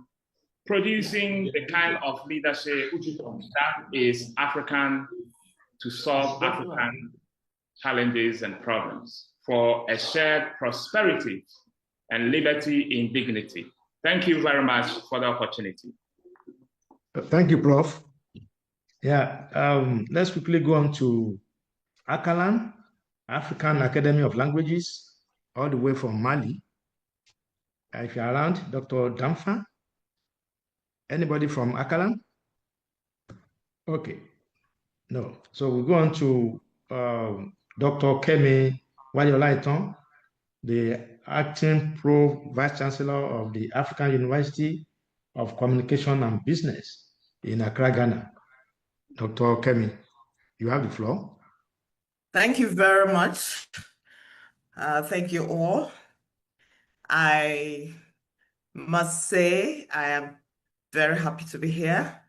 producing the kind of leadership that is African to solve African challenges and problems for a shared prosperity and liberty in dignity. Thank you very much for the opportunity. Thank you, Prof. Yeah, let's quickly go on to Akalan, African Academy of Languages, all the way from Mali. If you're around, Dr. Damfa. Anybody from Akalan? Okay, no. So we go on to Dr. Kemi Wadiolaiton, the acting Pro Vice Chancellor of the African University of Communication and Business in Accra, Ghana. Dr. Kemi, you have the floor. Thank you very much. Thank you all. I must say I am very happy to be here.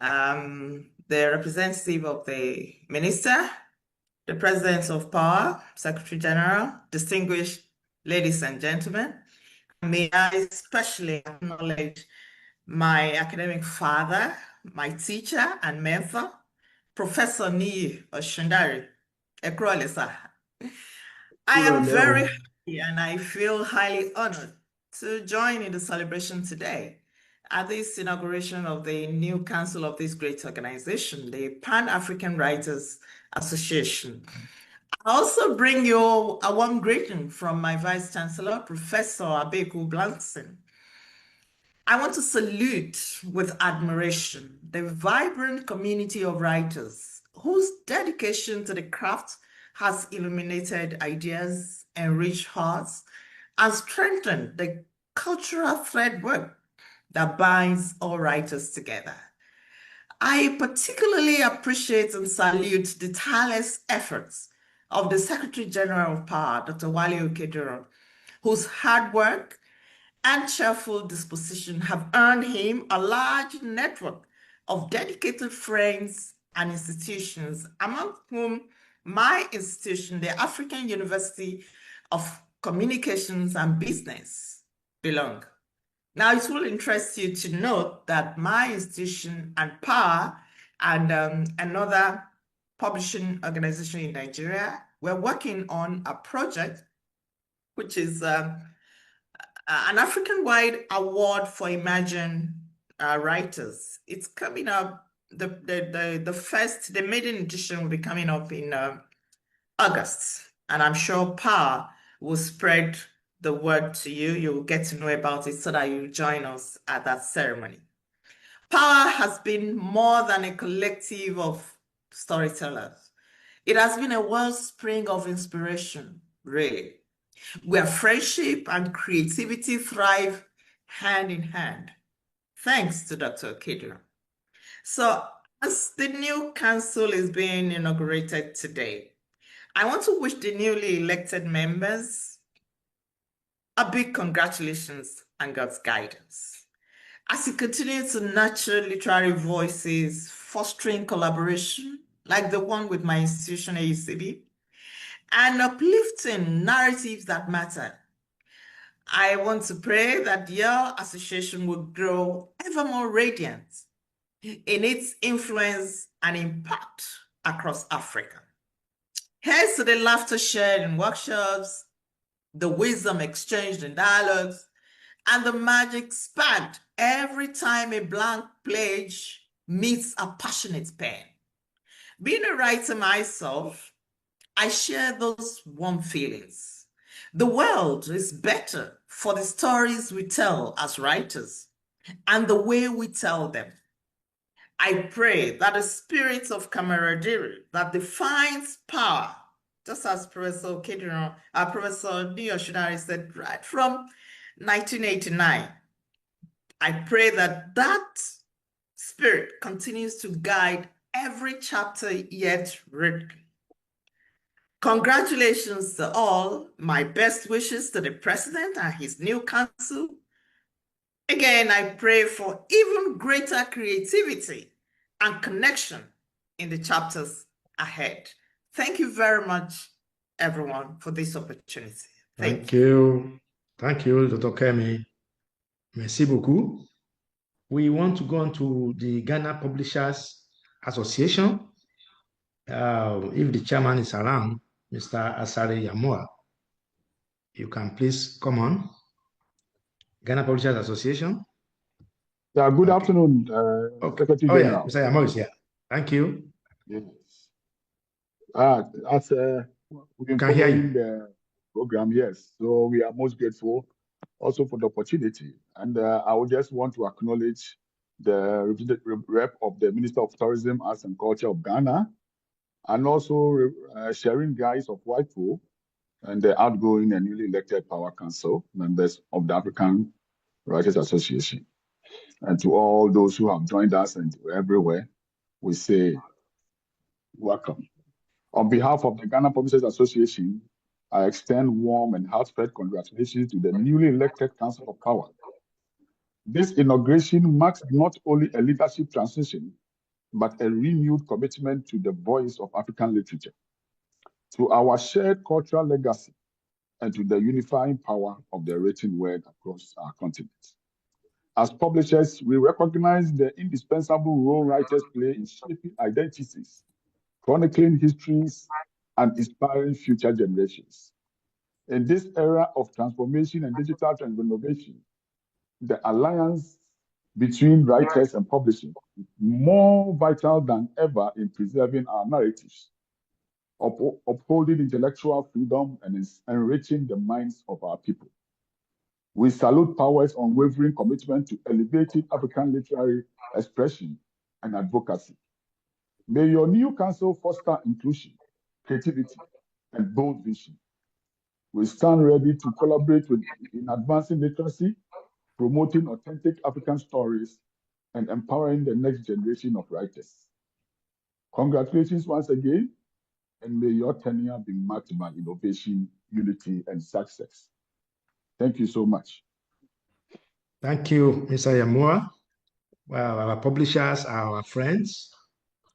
The representative of the minister, the president of PAWA, Secretary General, distinguished ladies and gentlemen, may I especially acknowledge my academic father, my teacher and mentor, Professor Niyi Oshundari Ekrolisa. I am very happy and I feel highly honored to join in the celebration today at this inauguration of the new council of this great organization, the Pan-African Writers Association. I also bring you a warm greeting from my Vice Chancellor, Professor Abeku Blanson. I want to salute with admiration the vibrant community of writers whose dedication to the craft has illuminated ideas, enriched hearts, and strengthened the cultural threadwork that binds all writers together. I particularly appreciate and salute the tireless efforts of the Secretary General of PAWA, Dr. Wale Okedoro, whose hard work and cheerful disposition have earned him a large network of dedicated friends and institutions, among whom my institution, the African University of Communications and Business, belong. Now, it will interest you to note that my institution and PAWA and another publishing organization in Nigeria, we're working on a project which is an African-wide award for emerging writers. It's coming up, the maiden edition will be coming up in August, and I'm sure PAWA will spread the word to you. You'll get to know about it so that you join us at that ceremony. PAWA has been more than a collective of storytellers. It has been a wellspring of inspiration, really, where friendship and creativity thrive hand in hand, thanks to Dr. Okedoro. So as the new council is being inaugurated today, I want to wish the newly elected members a big congratulations and God's guidance as you continue to nurture literary voices, fostering collaboration like the one with my institution, AUCB, and uplifting narratives that matter. I want to pray that your association will grow ever more radiant in its influence and impact across Africa. Here's to the laughter shared in workshops, the wisdom exchanged in dialogues, and the magic sparked every time a blank page meets a passionate pen. Being a writer myself, I share those warm feelings. The world is better for the stories we tell as writers and the way we tell them. I pray that the spirit of camaraderie that defines PAWA, just as Professor Okedoro, Professor Niyi Oshundari said, right from 1989. I pray that that spirit continues to guide every chapter yet written. Congratulations to all. My best wishes to the president and his new council. Again, I pray for even greater creativity and connection in the chapters ahead. Thank you very much, everyone, for this opportunity. Thank you. Thank you, Dr. Kemi. Merci beaucoup. We want to go on to the Ghana Publishers Association. If the chairman is around, Mr. Asare Yamua, you can please come on. Ghana Publishers Association. Yeah, good afternoon, Secretary Oh, General. yeah, Mr. Yamua is here. Thank you. Yes. As we've been following the program, yes, so we are most grateful also for the opportunity. And I would just want to acknowledge the rep of the Minister of Tourism, Arts and Culture of Ghana, and also sharing guys of WIPO and the outgoing and newly elected Power Council members of the African Writers Association. And to all those who have joined us and everywhere, we say welcome. On behalf of the Ghana Publishers Association, I extend warm and heartfelt congratulations to the newly elected Council of PAWA. This inauguration marks not only a leadership transition, but a renewed commitment to the voice of African literature, to our shared cultural legacy, and to the unifying power of the written word across our continent. As publishers, we recognize the indispensable role writers play in shaping identities, chronicling histories, and inspiring future generations. In this era of transformation and digital renovation, the alliance between writers and publishing is more vital than ever in preserving our narratives, upholding intellectual freedom, and enriching the minds of our people. We salute PAWA's unwavering commitment to elevating African literary expression and advocacy. May your new council foster inclusion, creativity, and bold vision. We stand ready to collaborate in advancing literacy, promoting authentic African stories, and empowering the next generation of writers. Congratulations once again, and may your tenure be marked by innovation, unity, and success. Thank you so much. Thank you, Mr. Yamua. Well, our publishers are our friends,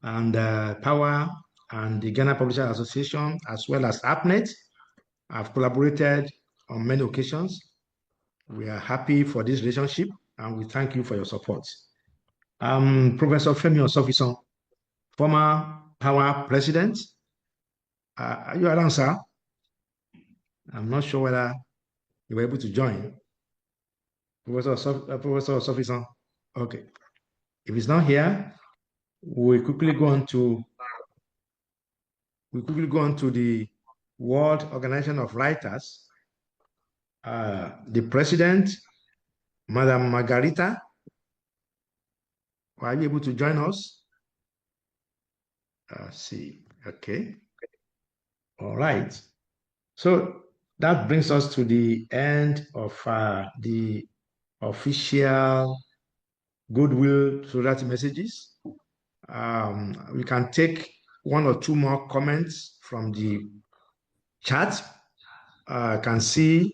and PAWA and the Ghana Publishers Association, as well as APNET, have collaborated on many occasions. We are happy for this relationship, and we thank you for your support. Professor Femi Osofison, former PAWA president. Are you around, sir? I'm not sure whether you were able to join. Professor Osofison. Okay. If he's not here, we quickly go on to the World Organization of Writers. The president, Madam Margarita, are you able to join us? See, okay. All right. So that brings us to the end of the official goodwill solidarity messages. We can take one or two more comments from the chat. I can see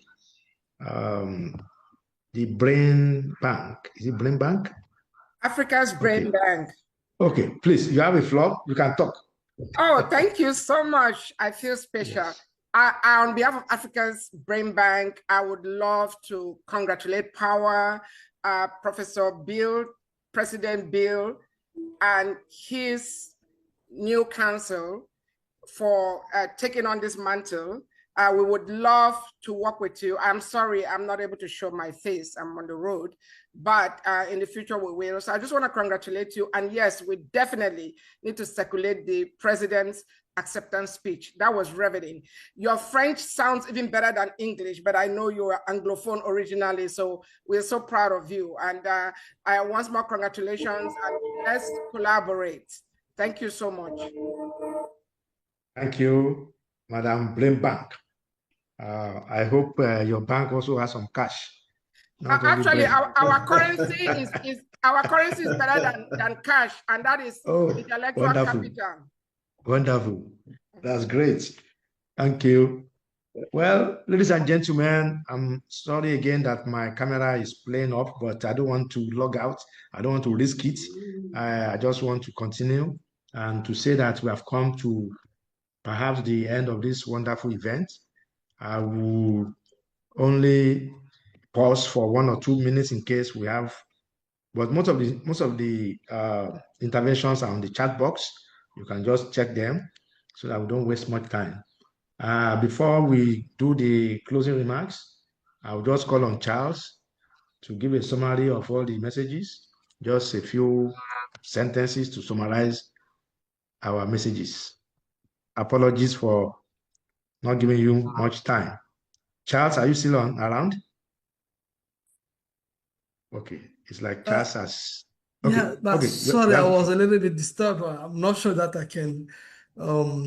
the Brain Bank. Is it Brain Bank? Africa's Brain Bank. Okay, please, you have a floor. You can talk. Oh, thank you so much. I feel special. Yes. On behalf of Africa's Brain Bank, I would love to congratulate PAWA, Professor Bill, President Bill, and his new council for taking on this mantle. We would love to work with you. I'm sorry, I'm not able to show my face. I'm on the road, but in the future we will. So I just want to congratulate you. And yes, we definitely need to circulate the president's acceptance speech. That was riveting. Your French sounds even better than English, but I know you are Anglophone originally, so we're so proud of you. And once more, congratulations, and let's collaborate. Thank you so much. Thank you, Madam Brain Bank. I hope your bank also has some cash Actually, our currency is better than cash, and that is intellectual wonderful. capital. Wonderful. That's great. Thank you. Well, ladies and gentlemen, I'm sorry again that my camera is playing off, but I don't want to log out. I don't want to risk it. I just want to continue and to say that we have come to perhaps the end of this wonderful event. I will only pause for 1 or 2 minutes in case we have, but most of the interventions are on the chat box. You can just check them so that we don't waste much time. Before we do the closing remarks, I'll just call on Charles to give a summary of all the messages, just a few sentences to summarize our messages. Apologies for not giving you much time. Charles, are you still around? Okay, it's like Charles has. Okay. Yeah, but okay. sorry, I was a little bit disturbed. I'm not sure that I can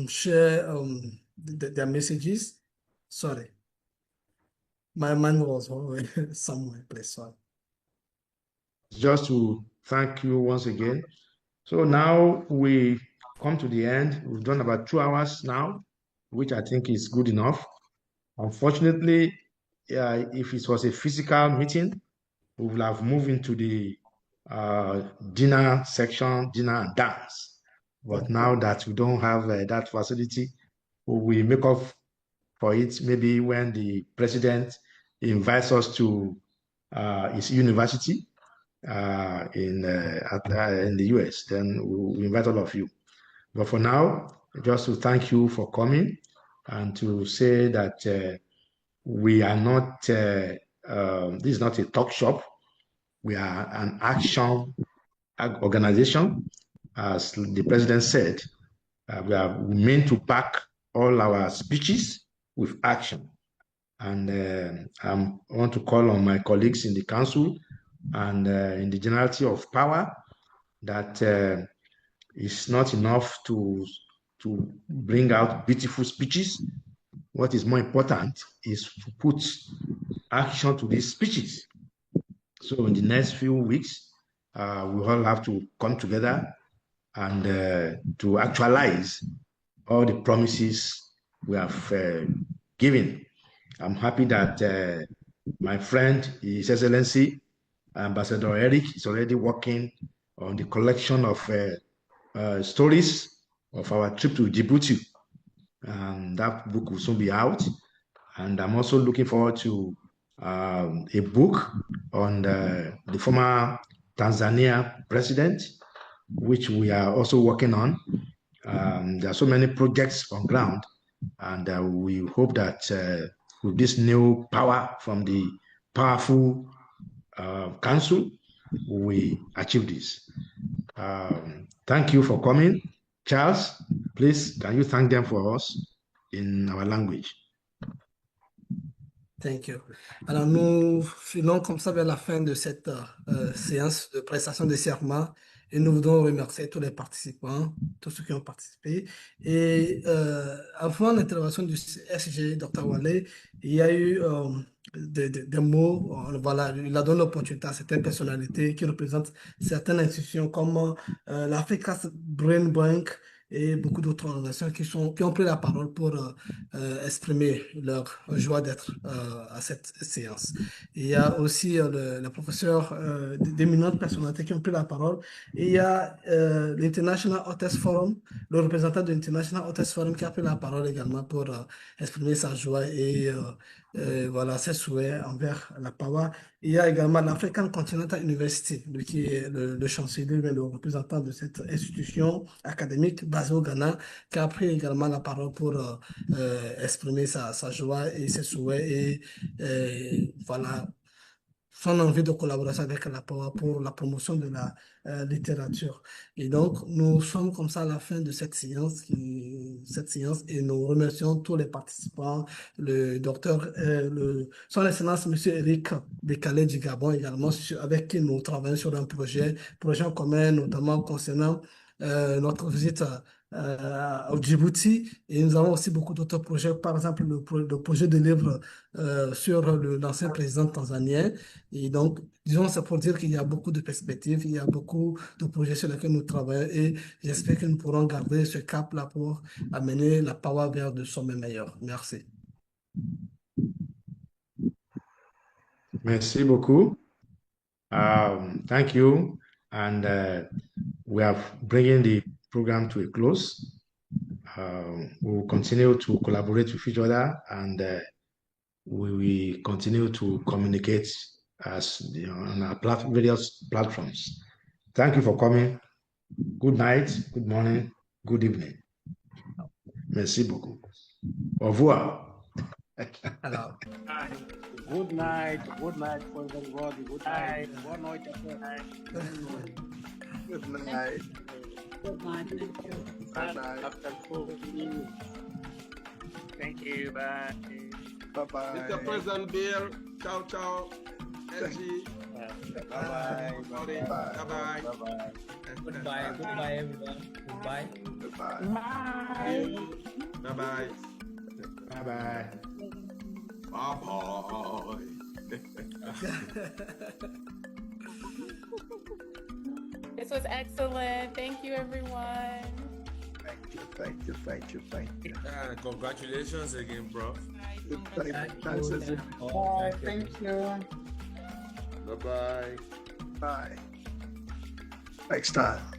share their messages. Sorry. My mind was always somewhere place. Sorry. Just to thank you once again. So now we come to the end. We've done about 2 hours now, which I think is good enough. Unfortunately, if it was a physical meeting, we will have moved into the dinner section, dinner and dance. But now that we don't have that facility, we make up for it maybe when the president invites us to his university in the US, then we invite all of you. But for now, just to thank you for coming and to say that we are not, this is not a talk shop. We are an action organization. As the president said, we are meant to back all our speeches with action. And I want to call on my colleagues in the council and in the generality of power that it's not enough to bring out beautiful speeches. What is more important is to put action to these speeches. So in the next few weeks, we all have to come together and to actualize all the promises we have given. I'm happy that my friend, His Excellency, Ambassador Eric, is already working on the collection of stories of our trip to Djibouti. That book will soon be out. And I'm also looking forward to a book on the former Tanzania president, which we are also working on. There are so many projects on ground, and we hope that with this new power from the powerful council, we achieve this. Thank you for coming. Charles, please, can you thank them for us in our language? Thank you. Alors, nous filons comme ça vers la fin de cette séance de prestation de serment et nous voudrons remercier tous les participants, tous ceux qui ont participé. Et avant l'intervention du SG, Dr. Wale, il y a eu des mots, voilà, il a donné l'opportunité à certaines personnalités qui représentent certaines institutions comme l'Africa's Brain Bank et beaucoup d'autres organisations qui ont pris la parole pour exprimer leur joie d'être à cette séance. Il y a aussi le professeur d'éminentes personnalités qui ont pris la parole. Et il y a l'International Hotels Forum, le représentant de l'International Hotels Forum qui a pris la parole également pour exprimer sa joie et voilà, ses souhaits envers la PAWA. Il y a également l'African Continental University, qui est le chancelier, le représentant de cette institution académique basée au Ghana, qui a pris également la parole pour exprimer sa joie et ses souhaits et voilà, son envie de collaboration avec la PAWA pour la promotion de la littérature. Et donc, nous sommes comme ça à la fin de cette séance et nous remercions tous les participants, le docteur, son excellence, M. Eric Bekale du Gabon également, avec qui nous travaillons sur un projet en commun, notamment concernant notre visite au Djibouti, et nous avons aussi beaucoup d'autres projets, par exemple le projet de livre sur l'ancien président tanzanien. Et donc, disons, c'est pour dire qu'il y a beaucoup de perspectives, il y a beaucoup de projets sur lesquels nous travaillons, et j'espère que nous pourrons garder ce cap-là pour amener la PAWA vers de sommets meilleurs. Merci. Merci beaucoup. Thank you. And we are bringing the program to a close. We will continue to collaborate with each other, and we will continue to communicate as on our various platforms. Thank you for coming. Good night, good morning, good evening. Merci beaucoup. Au revoir. Alors. Good night for everybody. Good night. Boa noite. Good night. Good night. Good night. After 4 minutes. Thank you. Bye. Bye-bye. Mr. President Bill, ciao, ciao. LG. Bye-bye. Bye-bye. Bye-bye. Goodbye. Goodbye, everyone. Goodbye. Goodbye. Bye-bye. Bye-bye. Bye-bye. This was excellent. Thank you, everyone. Thank you. Congratulations again, Prof. Thanks. Thank you. Bye-bye. Bye. Next time.